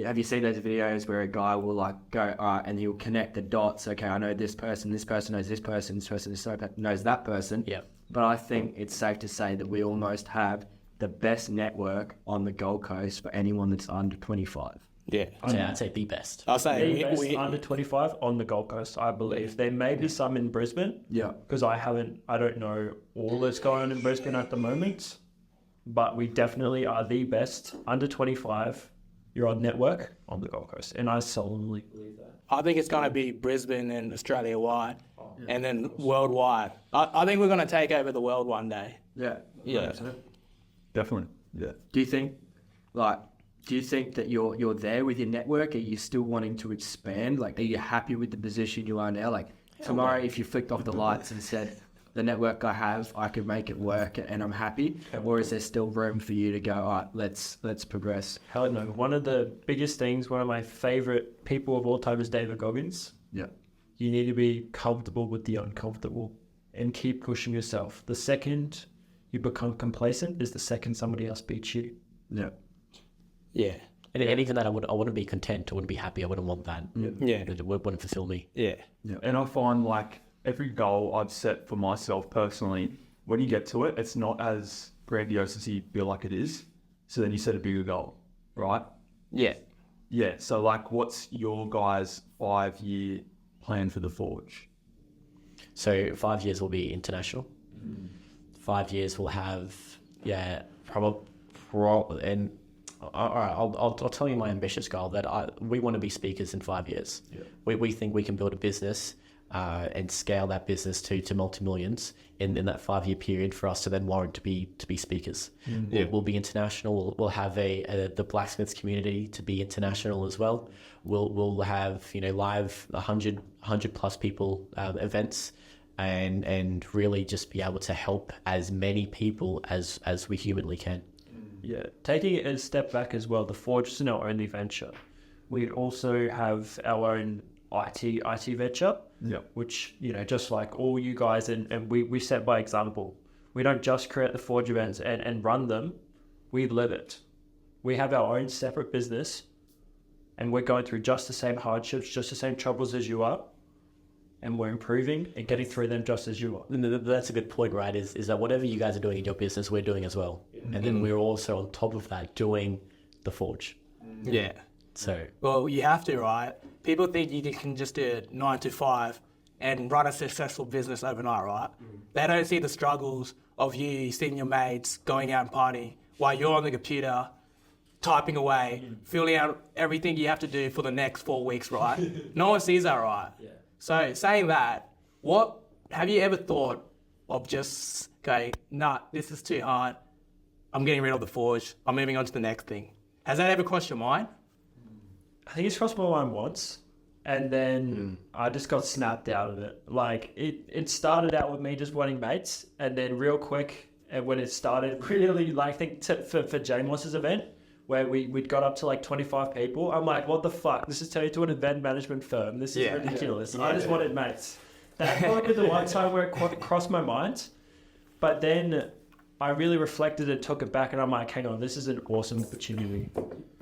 have you seen those videos where a guy will like go, all right, and he'll connect the dots? Okay, I know this person knows this person knows that person. Yeah. But I think it's safe to say that we almost have the best network on the Gold Coast for anyone that's under 25. Yeah. I'd say the best. I'll say The best under 25 on the Gold Coast, I believe. There may be some in Brisbane. Yeah. Because I don't know all that's going on in Brisbane at the moment. But we definitely are the best under 25 year old network on the Gold Coast. And I solemnly believe that. I think it's going to be Brisbane and Australia-wide and then worldwide. I think we're going to take over the world one day. Yeah. Yeah. Definitely. Yeah. Do you think that you're there with your network? Are you still wanting to expand? Like, are you happy with the position you are now? Like, tomorrow, if you flicked off the lights and said, the network I have, I could make it work and I'm happy? Or is there still room for you to go, all right, let's progress? Hell no. One of the biggest things, one of my favorite people of all time is David Goggins. Yeah. You need to be comfortable with the uncomfortable and keep pushing yourself. The second you become complacent is the second somebody else beats you. Yeah. Yeah. And even that, I wouldn't be content. I wouldn't be happy. I wouldn't want that. Yeah. It wouldn't fulfill me. Yeah. And I find like every goal I've set for myself personally, when you get to it, it's not as grandiose as you feel like it is. So then you set a bigger goal, right? Yeah. Yeah. So like, what's your guys' 5-year plan for the Forge? So 5 years will be international. 5 years will have, probably, and all right, I'll tell you my ambitious goal that we want to be speakers in 5 years. Yeah. We think we can build a business and scale that business to multi-millions in that 5-year period for us to then warrant to be speakers. Yeah. We'll be international. We'll have the blacksmiths community to be international as well. We'll have live 100 plus people events and really just be able to help as many people as we humanly can. Yeah, taking it a step back as well, the Forge isn't our only venture. We also have our own IT venture, which, just like all you guys, and we set by example. We don't just create the Forge events and run them, we live it. We have our own separate business, and we're going through just the same hardships, just the same troubles as you are, and we're improving and getting through them just as you are. That's a good point, right? Is that whatever you guys are doing in your business, we're doing as well. And then we're also on top of that doing the Forge. Yeah. So, well, you have to, right? People think you can just do 9 to 5 and run a successful business overnight, right? They don't see the struggles of you seeing your mates going out and partying while you're on the computer, typing away, filling out everything you have to do for the next 4 weeks, right? No one sees that, right? Yeah. So saying that, what have you ever thought of just going, nah, this is too hard. I'm getting rid of the Forge. I'm moving on to the next thing. Has that ever crossed your mind? I think it's crossed my mind once, and then I just got snapped out of it. Like, it started out with me just wanting mates, and then real quick, and when it started, really, like, I think for Jamos's event, where we'd got up to like 25 people, I'm like, what the fuck? This is turning to an event management firm. This is ridiculous. I just wanted mates. That probably was the one time where it crossed my mind. But then I really reflected and took it back, and I'm like, hang on, this is an awesome opportunity.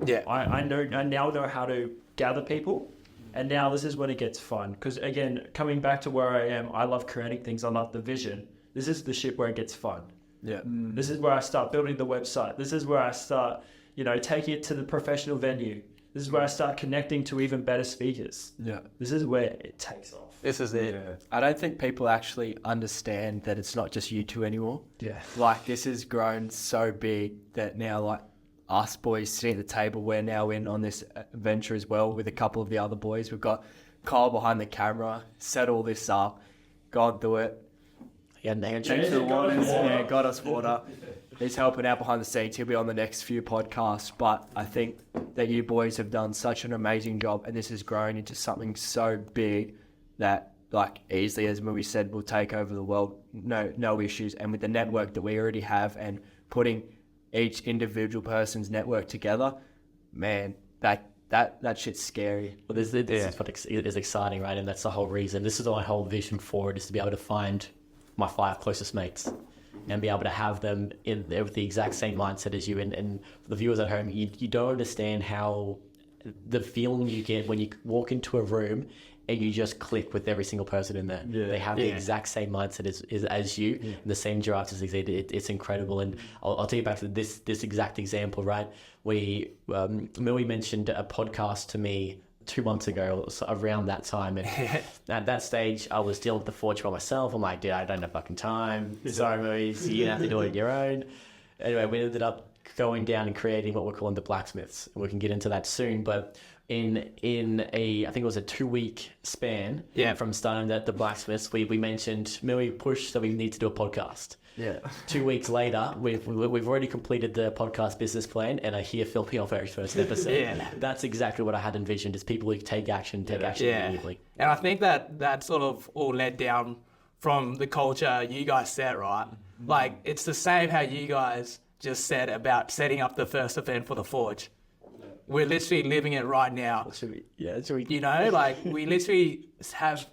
Yeah. I now know how to gather people, and now this is when it gets fun. Because again, coming back to where I am, I love creating things. I love the vision. This is the shit where it gets fun. Yeah. This is where I start building the website. This is where I start, taking it to the professional venue. This is where I start connecting to even better speakers. Yeah. This is where it takes off. This is it. Yeah. I don't think people actually understand that it's not just you two anymore. Yeah. Like, this has grown so big that now, like, us boys sitting at the table, we're now in on this venture as well with a couple of the other boys. We've got Kyle behind the camera, set all this up, gone through it, Yeah, and changed the waters, got us water. He's helping out behind the scenes. He'll be on the next few podcasts. But I think that you boys have done such an amazing job, and this has grown into something so big that, like, easily, as we said, will take over the world. No issues. And with the network that we already have, and putting each individual person's network together, man, that shit's scary. Well, this is what is exciting, right? And that's the whole reason. This is my whole vision for it, is to be able to find my 5 closest mates and be able to have them with the exact same mindset as you. And for the viewers at home, you don't understand how the feeling you get when you walk into a room and you just click with every single person in there. Yeah. They have the exact same mindset as you, and the same drive to succeed. It's incredible. And I'll take you back to this exact example, right? Muey mentioned a podcast to me 2 months ago, so around that time, and at that stage I was dealing with the Forge by myself. I'm like, dude, I don't have fucking time. Sorry, Muey, you're gonna have to do it on your own. Anyway, we ended up going down and creating what we're calling the Blacksmiths, and we can get into that soon. But in a, I think it was a 2-week span, from starting the Blacksmiths, we mentioned Muey pushed that we need to do a podcast. Yeah. 2 weeks later, we've already completed the podcast business plan, and I hear filming our very first episode. Yeah. That's exactly what I had envisioned: is people who take action immediately. And I think that sort of all led down from the culture you guys set, right? Like, it's the same how you guys just said about setting up the first event for the Forge. We're literally living it right now. Like, we literally have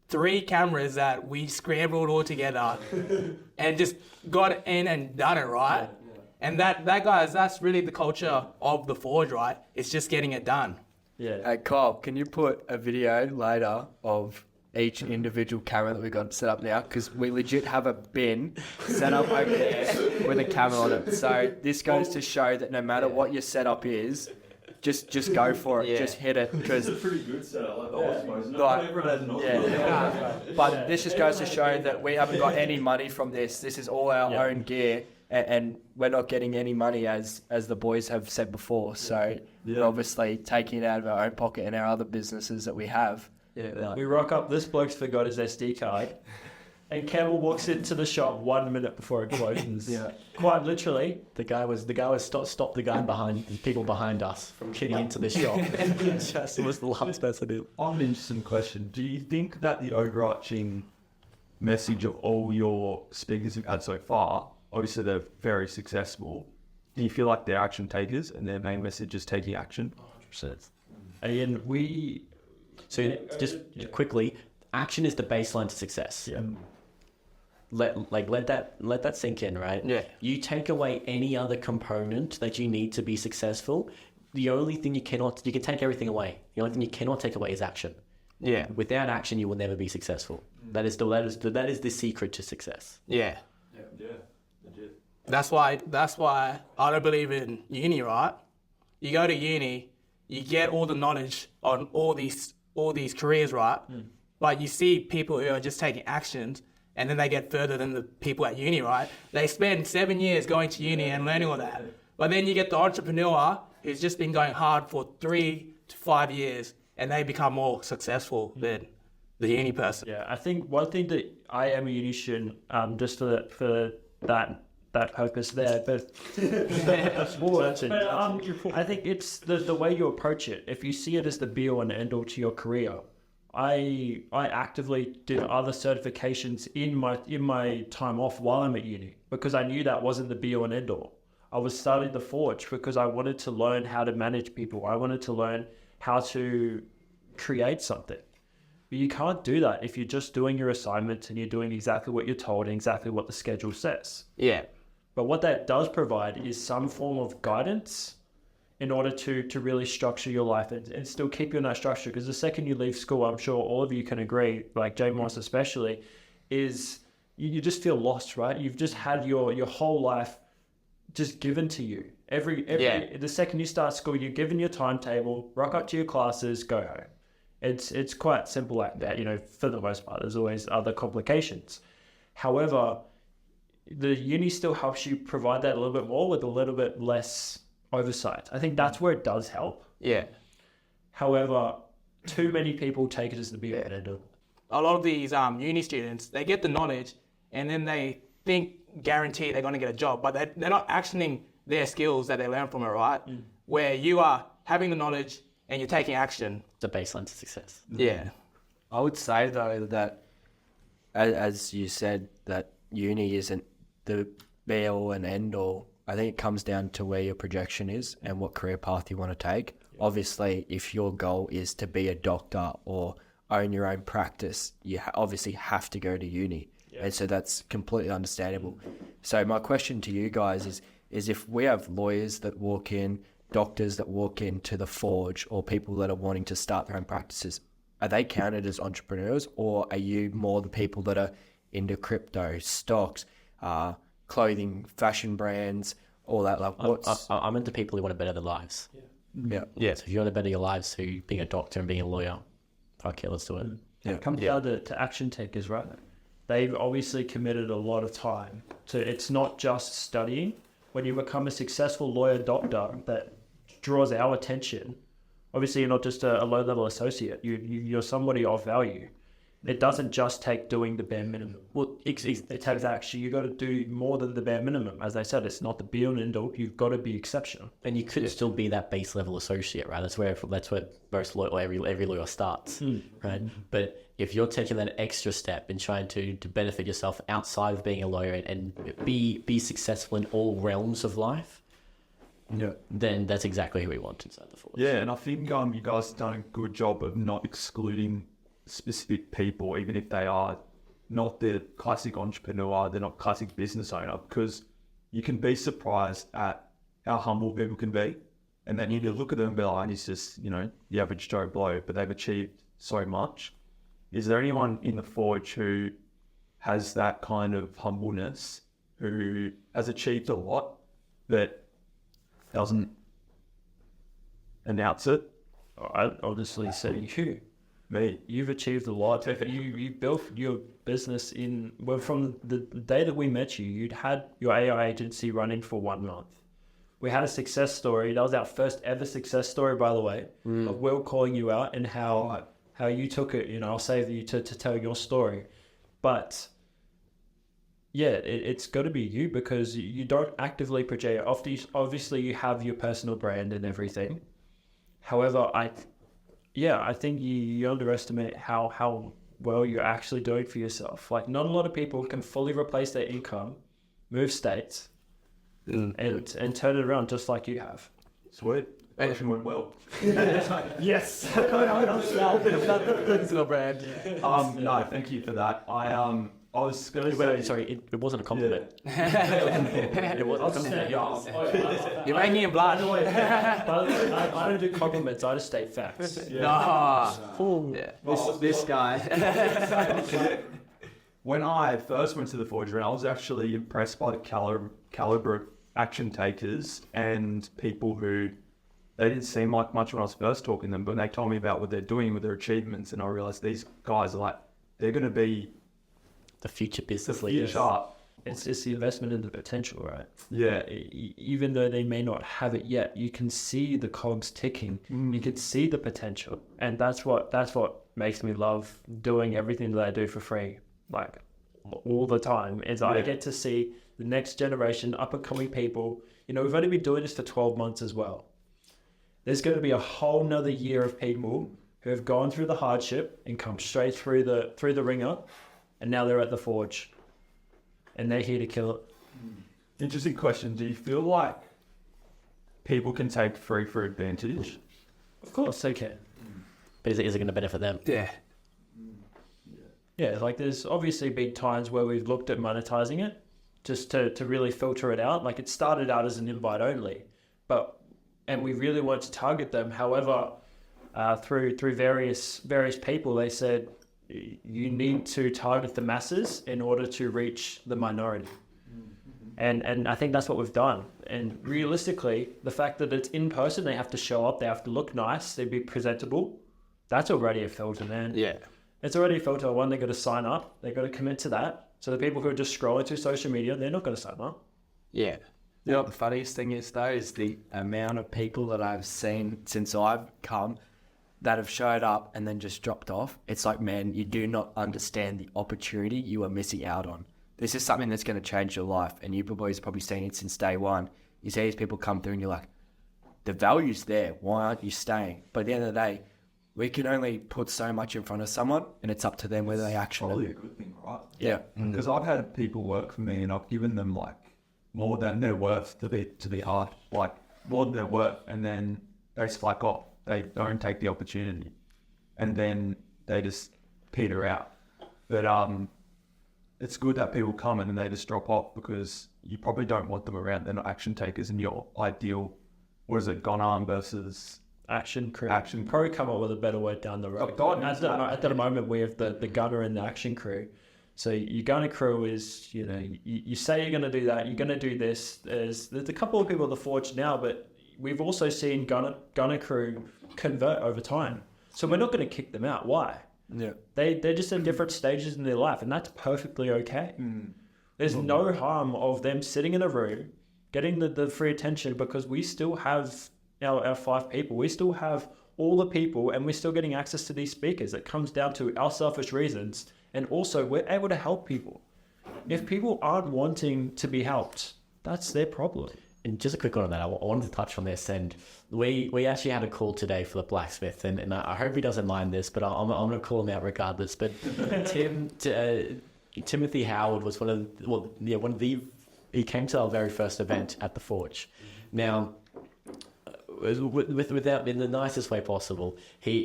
3 cameras that we scrambled all together and just got in and done it, right? And that guys, that's really the culture of the Forge, right? It's just getting it done. Yeah. Hey, Kyle, can you put a video later of each individual camera that we got set up now? Because we legit have a bin set up over there with a camera on it. So this goes to show that no matter what your setup is, just go for it. Just hit it. Because It's a pretty good setup. Everyone has an awesome. But this just goes to show that we haven't got any money from this. This is all our own gear, and we're not getting any money, as the boys have said before. So we're obviously taking it out of our own pocket and our other businesses that we have. We rock up, this bloke's forgot his SD card, and Campbell walks into the shop 1 minute before it closes. Quite literally. The guy was stopped the guy behind the people behind us from getting into the shop. Just was the last person to. On an interesting question, do you think that the overarching message of all your speakers you've had so far, obviously they're very successful, do you feel like they're action takers and their main message is taking action? 100%. And So just quickly, action is the baseline to success. Yeah. Let that sink in, right? Yeah. You take away any other component that you need to be successful. The only thing you can take everything away. The only thing you cannot take away is action. Yeah. Without action, you will never be successful. That is the secret to success. Yeah. Yeah. Legit. That's why I don't believe in uni, right? You go to uni, you get all the knowledge on all these careers, right? But you see people who are just taking actions, and then they get further than the people at uni, right? They spend 7 years going to uni and learning all that. But then you get the entrepreneur who's just been going hard for 3 to 5 years, and they become more successful than the uni person. yeah, I think one thing that I am a uni student, just for that purpose there, but I think it's the way you approach it. If you see it as the be all and end all to your career, I actively did other certifications in my time off while I'm at uni, because I knew that wasn't the be all and end all. I was studying the Forge because I wanted to learn how to manage people. I wanted to learn how to create something. But you can't do that if you're just doing your assignments and you're doing exactly what you're told and exactly what the schedule says. Yeah. But what that does provide is some form of guidance in order to really structure your life and still keep you in that structure. Because the second you leave school, I'm sure all of you can agree, like Jay Morris especially, is you just feel lost, right? You've just had your whole life just given to you. The second you start school, you're given your timetable, rock up to your classes, go home. It's quite simple like that, for the most part. There's always other complications. However, the uni still helps you provide that a little bit more with a little bit less oversight. I think that's where it does help. Yeah. However, too many people take it as the be all and end all. A lot of these uni students, they get the knowledge and then they think guarantee they're going to get a job, but they're not actioning their skills that they learn from it, right? Where you are having the knowledge and you're taking action. It's a baseline to success. Yeah. I would say though that, as you said, that uni isn't the be all and end all. I think it comes down to where your projection is and what career path you want to take. Yeah. Obviously, if your goal is to be a doctor or own your own practice, you obviously have to go to uni. Yeah. And so that's completely understandable. So my question to you guys is if we have lawyers that walk in, doctors that walk into the Fxrge, or people that are wanting to start their own practices, are they counted as entrepreneurs, or are you more the people that are into crypto, stocks, clothing, fashion brands, all that? Like, I'm into people who want to better their lives. Yeah. So if you want to better your lives through being a doctor and being a lawyer, okay, let's do it. Yeah. It comes down to action takers, right? They've obviously committed a lot of time to. It's not just studying. When you become a successful lawyer, doctor that draws our attention, obviously you're not just a low-level associate. You're somebody of value. It doesn't just take doing the bare minimum. Well, it takes action. You got to do more than the bare minimum. As I said, it's not the be all and end all. You've got to be exceptional. And you could still be that base level associate, right? That's where most lawyer, every lawyer starts, right? But if you're taking that extra step and trying to benefit yourself outside of being a lawyer and be successful in all realms of life, then that's exactly who we want inside the Fxrge. Yeah, and I think you guys have done a good job of not excluding specific people, even if they are not the classic entrepreneur, they're not classic business owner, because you can be surprised at how humble people can be. And then you look at them and be like, he's just, the average Joe Blow, but they've achieved so much. Is there anyone in the Fxrge who has that kind of humbleness, who has achieved a lot, but doesn't announce it? I'd honestly say you. Me. You've achieved a lot. You built your business from the day that we met you, you'd had your AI agency running for 1 month. We had a success story. That was our first ever success story, by the way, of Will calling you out and how you took it. I'll save you to tell your story. But yeah, it's got to be you, because you don't actively project. Obviously, you have your personal brand and everything. However, I think you underestimate how well you're actually doing for yourself. Like, not a lot of people can fully replace their income, move states, and turn it around just like you have. Sweet. Everything went well. Yes. Personal brand. No, thank you for that. I was going to say... Sorry, it wasn't a compliment. It wasn't a compliment. You're making him blush. By the way, I don't do compliments. I just state facts. This guy. When I first went to the Fxrge, I was actually impressed by the caliber of action takers and people who, they didn't seem like much when I was first talking to them, but they told me about what they're doing with their achievements, and I realized these guys are like, they're going to be the future business leaders. It's the investment in the potential, right? Yeah. Even though they may not have it yet, you can see the cogs ticking. You can see the potential, and that's what makes me love doing everything that I do for free, like all the time. Is I get to see the next generation, up and coming people. We've only been doing this for 12 months as well. There's going to be a whole nother year of people who have gone through the hardship and come straight through the ringer, and now they're at the Fxrge, and they're here to kill it. Interesting question. Do you feel like people can take free for advantage? Of course they can. But is it going to benefit them? Yeah. Yeah, like there's obviously been times where we've looked at monetizing it just to really filter it out. Like it started out as an invite only, and we really wanted to target them. However, through various people, they said you need to target the masses in order to reach the minority. And I think that's what we've done. And realistically, the fact that it's in person, they have to show up, they have to look nice, they be presentable. That's already a filter, man. Yeah. It's already a filter. One, they got to sign up. They got to commit to that. So the people who are just scrolling through social media, they're not going to sign up. Yeah. You know what the funniest thing is, though, is the amount of people that I've seen since I've come that have showed up and then just dropped off. It's like, man, you do not understand the opportunity you are missing out on. This is something that's going to change your life. And you've probably seen it since day one. You see these people come through and you're like, the value's there. Why aren't you staying? But at the end of the day, we can only put so much in front of someone, and it's up to them whether they action Probably it. a good thing, right? Yeah. Because I've had people work for me and I've given them like more than their worth to be hard, like more than their worth, and then they slack off. They don't take the opportunity, and then they just peter out. But it's good that people come in and they just drop off, because you probably don't want them around. They're not action takers, and your ideal, what is it, gone arm versus Action crew. Action crew. Probably come up with a better word down the road. Oh, God, at the moment, we have the gunner and the action crew. So your gunner crew is, you say you're going to do that, you're going to do this. There's a couple of people at the Forge now, but we've also seen gunner crew convert over time. So we're not going to kick them out. Why? Yeah. They're just in different stages in their life, and that's perfectly okay. There's no harm of them sitting in a room, getting the free attention, because we still have our 5 people. We still have all the people, and we're still getting access to these speakers. It comes down to our selfish reasons, and also we're able to help people. If people aren't wanting to be helped, that's their problem. And just a quick one on that, I wanted to touch on this, and we actually had a call today for the blacksmith, and I hope he doesn't mind this, but I'm going to call him out regardless. But Timothy Howard was he came to our very first event at the Forge. Now, without in the nicest way possible,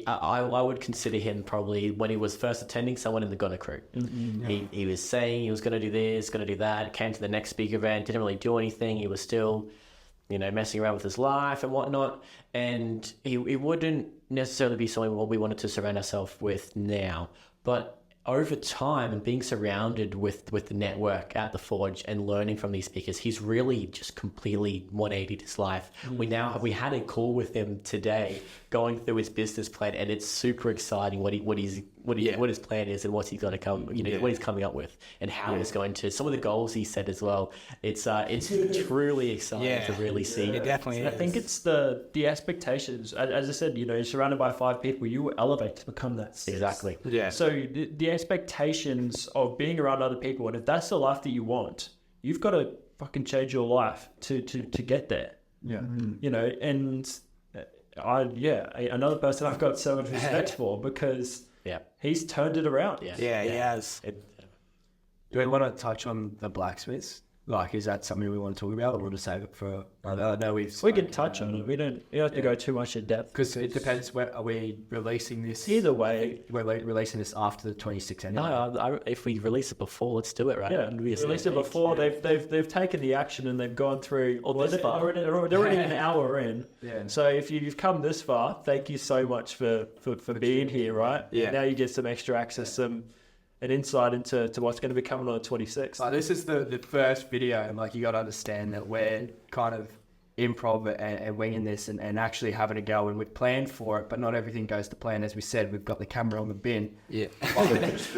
I would consider him probably, when he was first attending, someone in the gunner crew. He was saying he was going to do this, going to do that, came to the next speaker event, didn't really do anything. He was still messing around with his life and whatnot, and he wouldn't necessarily be someone what we wanted to surround ourselves with now. But over time, and being surrounded with the network at the Forge and learning from these speakers, he's really just completely 180'd his life. We had a call with him today, going through his business plan, and it's super exciting what his plan is and what he's going to come, what he's coming up with, and how he's going to, some of the goals he set as well. It's truly exciting to really see. It definitely is. I think it's the expectations. As I said, you're surrounded by 5 people, you will elevate to become that 6. Exactly. Yeah. So the expectations of being around other people, and if that's the life that you want, you've got to fucking change your life to get there. Yeah. And another person I've got so much respect for, because he's turned it around. Yeah, he has. Do we want to touch on the blacksmiths? Like, is that something we want to talk about, or we'll just save it for? I know we can touch on it. We don't have to go too much in depth, because it depends. Are we releasing this? Either way, we're releasing this after the 26th anyway. No, if we release it before, let's do it, right? Yeah, release it before. They've taken the action and they've gone through. They're already an hour in. Yeah. So if you've come this far, thank you so much for being here. Right. Yeah. Now you get some extra access, an insight into what's going to be coming on the 26th. This is the first video, and you got to understand that we're kind of improv and winging this and actually having a go, and we've planned for it, but not everything goes to plan. As we said, we've got the camera on the bin. Yeah.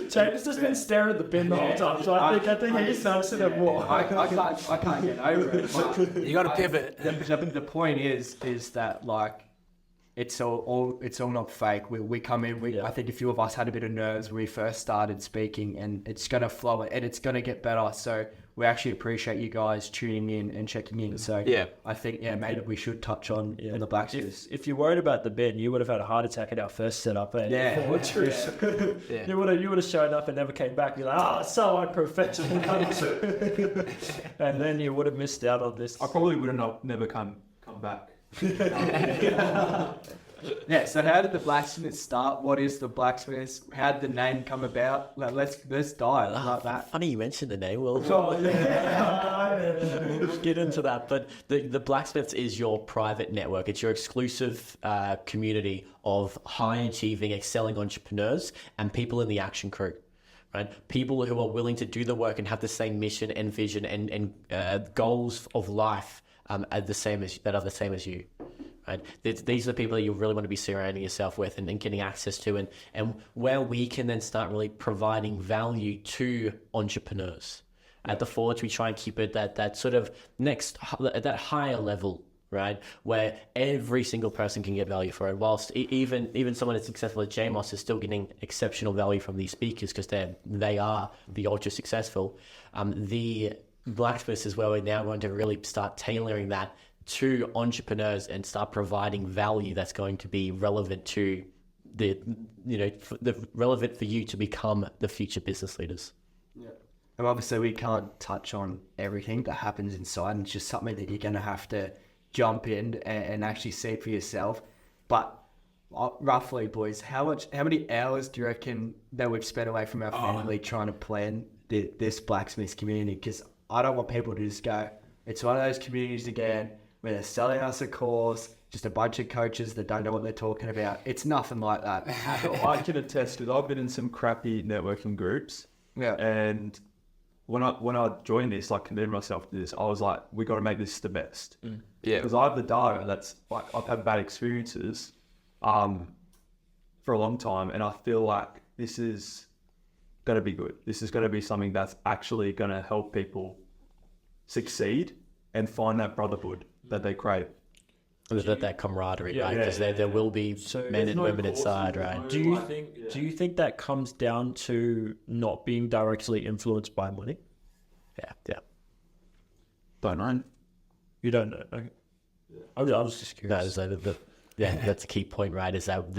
James has been staring at the bin the whole time, so I think he's noticing it more. I can't get over it. You got to pivot. The point is that it's all not fake. We come in. I think a few of us had a bit of nerves when we first started speaking, and it's gonna flow and it's gonna get better. So we actually appreciate you guys tuning in and checking in. So I think maybe we should touch on the blacksmiths. If you're worried about the bin, you would have had a heart attack at our first setup. You would have shown up and never came back. You're like, it's so unprofessional. And then you would have missed out on this. I probably would have never come back. Yeah, so how did the blacksmith start? What is the blacksmith? How did the name come about? Let's dive like that. Funny you mentioned the name. Well, let's get into that. But the Blacksmiths is your private network. It's your exclusive community of high-achieving, excelling entrepreneurs and people in the action crew. Right? People who are willing to do the work and have the same mission and vision and goals of life are the same as you. Right? These are the people that you really want to be surrounding yourself with and getting access to, and where we can then start really providing value to entrepreneurs. At the Forge, we try and keep it that sort of that higher level, right, where every single person can get value for it. Whilst even someone as successful as JMOS is still getting exceptional value from these speakers because they are the ultra successful. The Blacksmiths is where we're now going to really start tailoring that to entrepreneurs and start providing value that's going to be relevant to relevant for you to become the future business leaders. Yeah. And obviously we can't touch on everything that happens inside, and it's just something that you're going to have to jump in and actually see for yourself. But roughly, boys, how many hours do you reckon that we've spent away from our family trying to plan this blacksmith community? Because I don't want people to just go, it's one of those communities again where they're selling us a course, just a bunch of coaches that don't know what they're talking about. It's nothing like that. I can attest to it. I've been in some crappy networking groups. Yeah. And when I joined this, like committed myself to this, I was like, we got to make this the best. Yeah. Because I have the data that's like, I've had bad experiences for a long time. And I feel like this is going to be good. This is going to be something that's actually going to help people succeed and find that brotherhood that they crave. There's that camaraderie, right? Because there will be men and women inside, right? Do you think that comes down to not being directly influenced by money? Yeah. Don't know. You don't know. Okay. I was just curious. No, that's a key point, right? Is that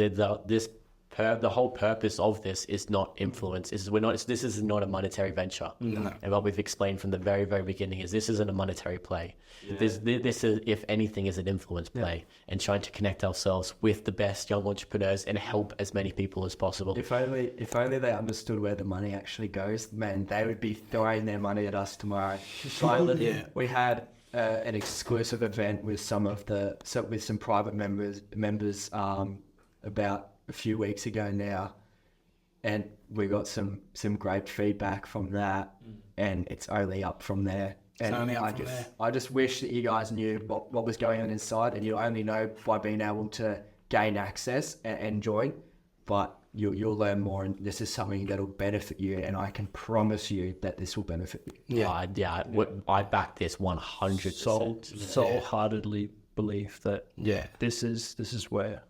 the whole purpose of this is not influence. This is not a monetary venture. No. And what we've explained from the very, very beginning is this isn't a monetary play. Yeah. This is, if anything, is an influence play, and trying to connect ourselves with the best young entrepreneurs and help as many people as possible. If only they understood where the money actually goes, man, they would be throwing their money at us tomorrow. We had an exclusive event with some private members about a few weeks ago now, and we got some great feedback from that, and it's only up from there. And I just wish that you guys knew what was going on inside, and you only know by being able to gain access and join, but you'll learn more, and this is something that'll benefit you, and I can promise you that this will benefit you. I back this 100%. Soul-heartedly believe that this is where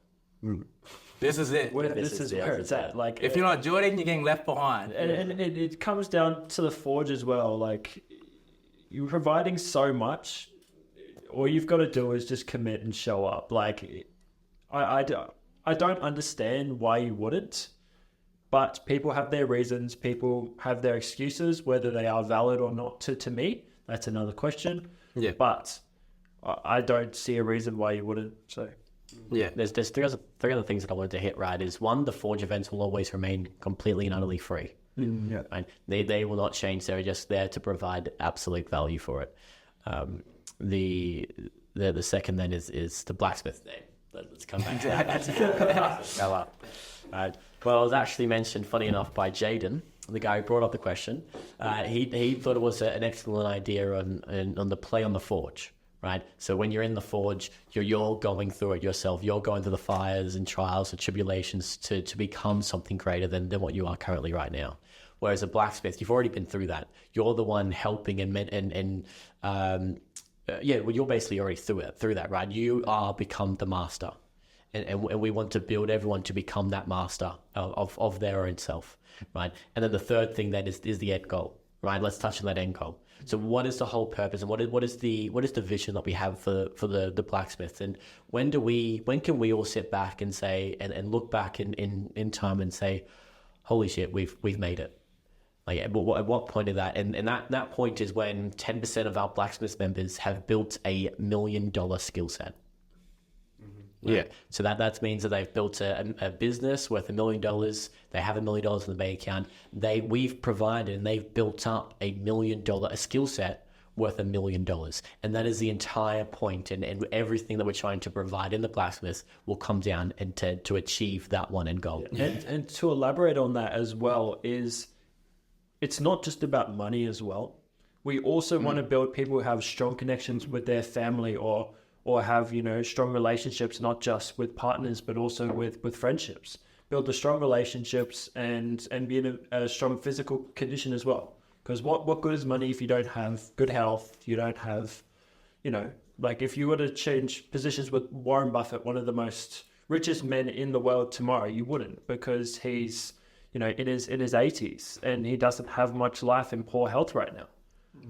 This is it. This is where it's at. Like, if you're not Jordan, you're getting left behind. And it comes down to the Forge as well. Like, you're providing so much. All you've got to do is just commit and show up. Like, I don't understand why you wouldn't, but people have their reasons. People have their excuses, whether they are valid or not. To me, that's another question. Yeah. But I don't see a reason why you wouldn't. So. Yeah, there's three other things that I wanted to hit, right? Is one, the Forge events will always remain completely and utterly free. Right? They will not change. They're just there to provide absolute value for it. The second then is the blacksmith name. Let's come back to that. Right. Well, it was actually mentioned, funny enough, by Jaden, the guy who brought up the question. He thought it was an excellent idea on the play on the Forge. Right. So when you're in the Forge, you're going through it yourself. You're going through the fires and trials and tribulations to become something greater than what you are currently right now. Whereas a blacksmith, you've already been through that. You're the one helping you're basically already through that, right? You are become the master, and we want to build everyone to become that master of their own self, right? And then the third thing then is the end goal, right? Let's touch on that end goal. So what is the whole purpose, and what is the vision that we have for the blacksmith, and when can we all sit back and say and look back in time and say, holy shit, we've made it. Like at what point is that? And that point is when 10% of our blacksmith members have built $1 million skill set. Yeah. So that means that they've built a business worth $1 million. They have $1 million in the bank account. We've provided and they've built up $1 million, a skill set worth $1 million. And that is the entire point. And everything that we're trying to provide in the blacksmith will come down and to achieve that one end goal. And to elaborate on that as well is it's not just about money as well. We also want to build people who have strong connections with their family or have, strong relationships, not just with partners, but also with friendships. Build the strong relationships and be in a strong physical condition as well. Because what good is money if you don't have good health? You don't have, like if you were to change positions with Warren Buffett, one of the most richest men in the world tomorrow, you wouldn't, because he's, in his 80s and he doesn't have much life in poor health right now.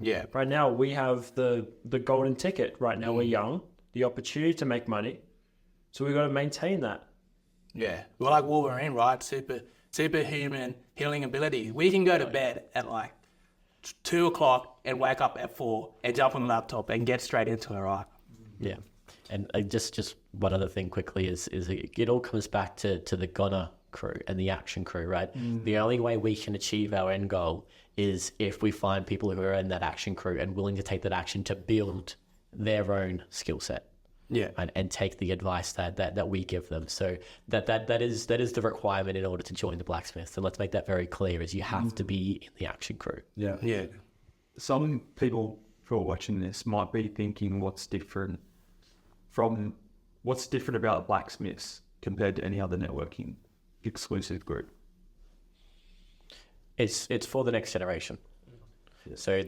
Yeah. Right now we have the golden ticket. Right now we're young, the opportunity to make money. So we've got to maintain that. Yeah. We're like Wolverine, right? Superhuman healing ability. We can go to bed at like 2 o'clock and wake up at 4 and jump on the laptop and get straight into it, right? Yeah. And just one other thing quickly is it all comes back to the gunner crew and the action crew, right? The only way we can achieve our end goal is if we find people who are in that action crew and willing to take that action to build their own skill set. Yeah. And take the advice that we give them. So that is the requirement in order to join the blacksmith. So let's make that very clear, is you have to be in the action crew. Yeah. Yeah. Some people who are watching this might be thinking what's different about blacksmiths compared to any other networking exclusive group. It's for the next generation. So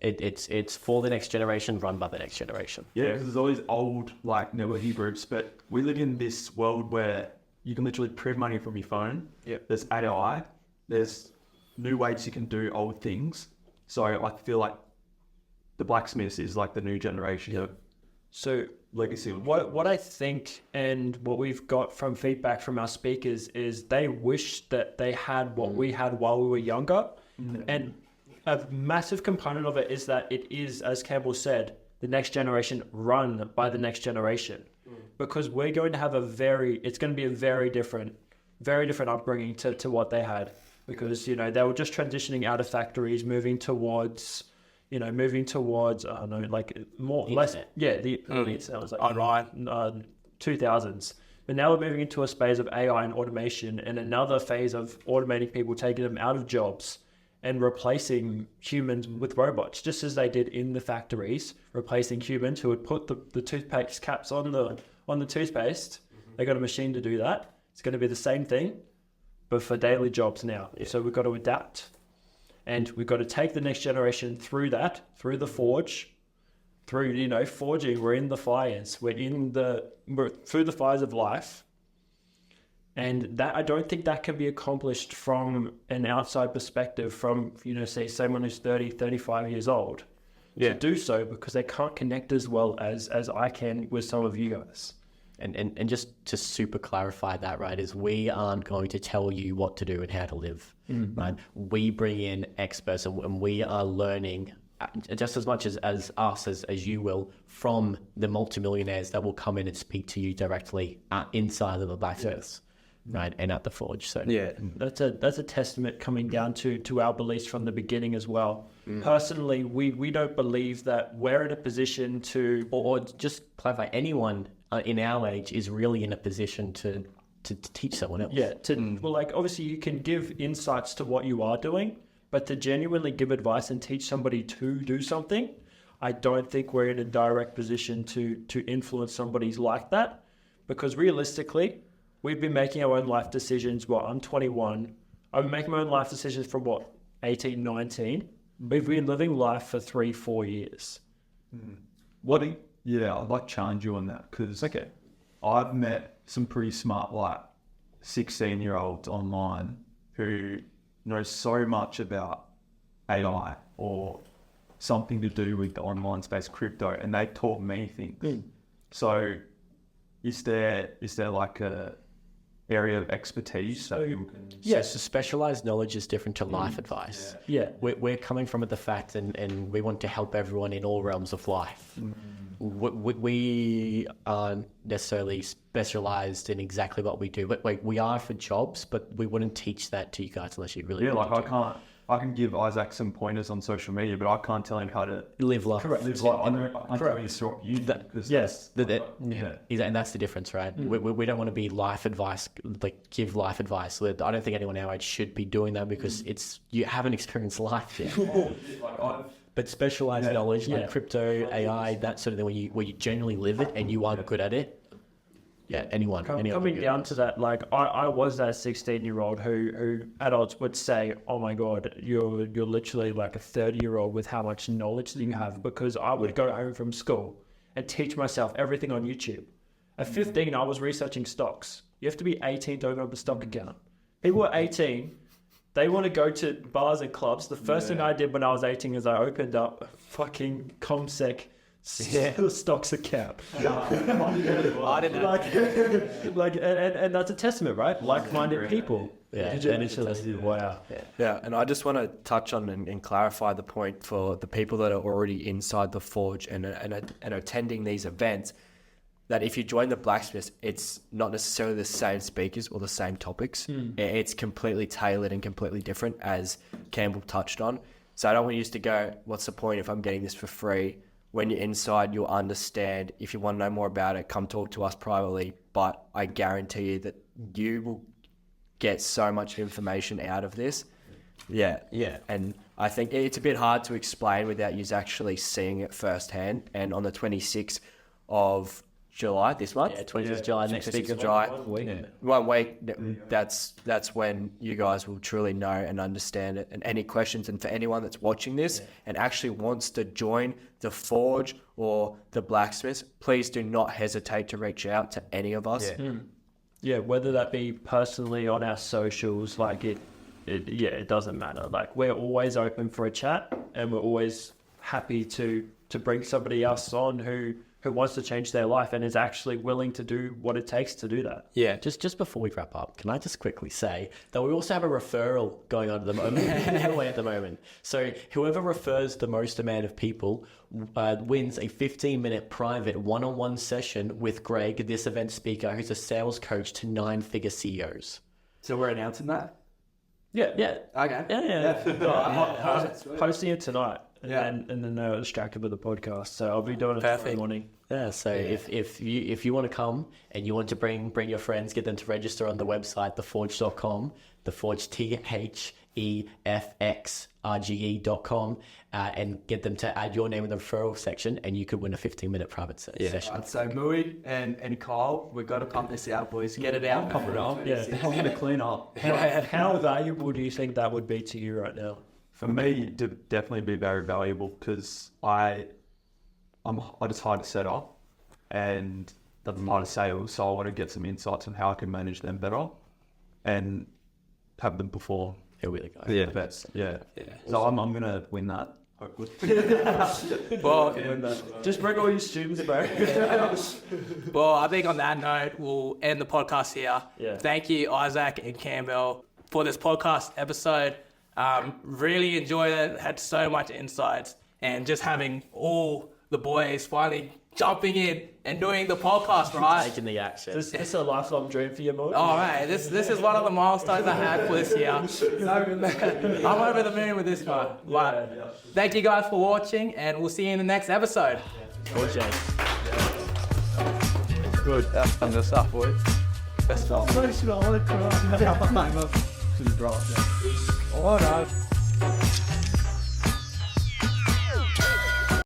it's for the next generation, run by the next generation. Yeah, because there's all these old networking groups, but we live in this world where you can literally print money from your phone. Yeah. There's AI. There's new ways you can do old things. So I feel like the blacksmiths is like the new generation of So legacy. what I think and what we've got from feedback from our speakers is they wish that they had what we had while we were younger. And a massive component of it is that it is, as Campbell said, the next generation run by the next generation. Because we're going to have it's going to be a very different upbringing to what they had. Because, they were just transitioning out of factories, moving towards, I don't know, more, less, yeah, the internet was Online. 2000s. But now we're moving into a space of AI and automation and another phase of automating people, taking them out of jobs and replacing humans with robots, just as they did in the factories, replacing humans who would put the toothpaste caps on the toothpaste. They got a machine to do that. It's going to be the same thing, but for daily jobs now. Yeah. So we've got to adapt, and we've got to take the next generation through the forge, through forging. We're in the fires. We're through the fires of life. And that, I don't think that can be accomplished from an outside perspective from, say someone who's 30, 35 years old to do so, because they can't connect as well as I can with some of you guys. And just to super clarify that, right, is we aren't going to tell you what to do and how to live, right? We bring in experts and we are learning just as much as us as you will from the multimillionaires that will come in and speak to you directly inside of the blacksmiths. Right, and at the forge. So Yeah. that's a testament coming down to our beliefs from the beginning as well. Personally, we don't believe that we're in a position to, or just clarify, anyone in our age is really in a position to teach someone else. Yeah, obviously you can give insights to what you are doing, but to genuinely give advice and teach somebody to do something, I don't think we're in a direct position to influence somebody's like that, because realistically, we've been making our own life decisions. I'm 21. I've been making my own life decisions from 18, 19. We've been living life for 3-4 years. Yeah, I'd like to challenge you on that, because I've met some pretty smart 16-year-olds online who know so much about AI or something to do with the online space, crypto, and they taught me things. So is there like area of expertise that you can... Yes, so specialized knowledge is different to life advice. Yeah. We're coming from the fact and we want to help everyone in all realms of life. We aren't necessarily specialized in exactly what we do, but we are for jobs, but we wouldn't teach that to you guys unless you really Yeah, like wanted to. I can give Isaac some pointers on social media, but I can't tell him how to Live life. live life. I'm trying to sort you Yes. And that's the difference, right? We don't want to be life advice, like give life advice. I don't think anyone our age should be doing that because you haven't experienced life yet. But specialized knowledge like crypto, AI, that sort of thing, where you genuinely live it and you are good at it. Yeah, anyone. Coming down to that, like I was that 16-year-old who adults would say, "Oh my God, you're literally like a 30-year-old with how much knowledge that you have." Because I would go home from school and teach myself everything on YouTube. At 15, I was researching stocks. You have to be 18 to open up a stock account. People are 18. They want to go to bars and clubs. The first thing I did when I was 18 is I opened up a fucking ComSec stocks account. I didn't know. And that's a testament, right? Like-minded people. Yeah, And it's just, wow. Yeah, and I just want to touch on and clarify the point for the people that are already inside the Forge and attending these events, that if you join the Blacksmiths, it's not necessarily the same speakers or the same topics. It's completely tailored and completely different, as Campbell touched on. So I don't want you to go, what's the point if I'm getting this for free? When you're inside, you'll understand. If you want to know more about it, come talk to us privately. But I guarantee you that you will get so much information out of this. Yeah. And I think it's a bit hard to explain without you actually seeing it firsthand. And on the 26th of July, this month? Yeah, 26th July, next week. July. 1 week. 1 week. That's when you guys will truly know and understand it. And any questions, and for anyone that's watching this and actually wants to join the Forge or the Blacksmiths, please do not hesitate to reach out to any of us. Yeah, whether that be personally on our socials, like it doesn't matter. Like, we're always open for a chat, and we're always happy to bring somebody else on who wants to change their life and is actually willing to do what it takes to do that. Yeah. Just before we wrap up, can I just quickly say that we also have a referral going on at the moment. So whoever refers the most amount of people wins a 15-minute private one-on-one session with Greg, this event speaker, who's a sales coach to 9-figure CEOs. So we're announcing that? Yeah. Okay. I'm posting it tonight. And then I was distracted with the podcast, so I'll be doing it tomorrow morning. Yeah, so if you want to come and you want to bring your friends, get them to register on the website, thefxrge.com, thefxrge, TheFxrge.com, and get them to add your name in the referral section, and you could win a 15-minute private session. I'd say Muey and Kyle, we've got to pump this out, boys. Get it out. Pump it up. Yeah. I'm going to clean up. How valuable do you think that would be to you right now? For me, it'd definitely be very valuable because I just hard to set up and doesn't hard to sales, so I want to get some insights on how I can manage them better and have them perform. Here we go. Yeah, best. Yeah. So I'm gonna win that. Hopefully. Well, Just bring all your students, bro. well, I think on that note, we'll end the podcast here. Yeah. Thank you, Isaac and Campbell, for this podcast episode. Really enjoyed it. Had so much insights, and just having all the boys finally jumping in and doing the podcast, right? Taking the action. This is a lifelong dream for you, Mo. All right, this is one of the milestones I had for this year. I'm over the moon with this one. But thank you guys for watching, and we'll see you in the next episode. Good. That's good stuff, boys. Best stuff. Oh no.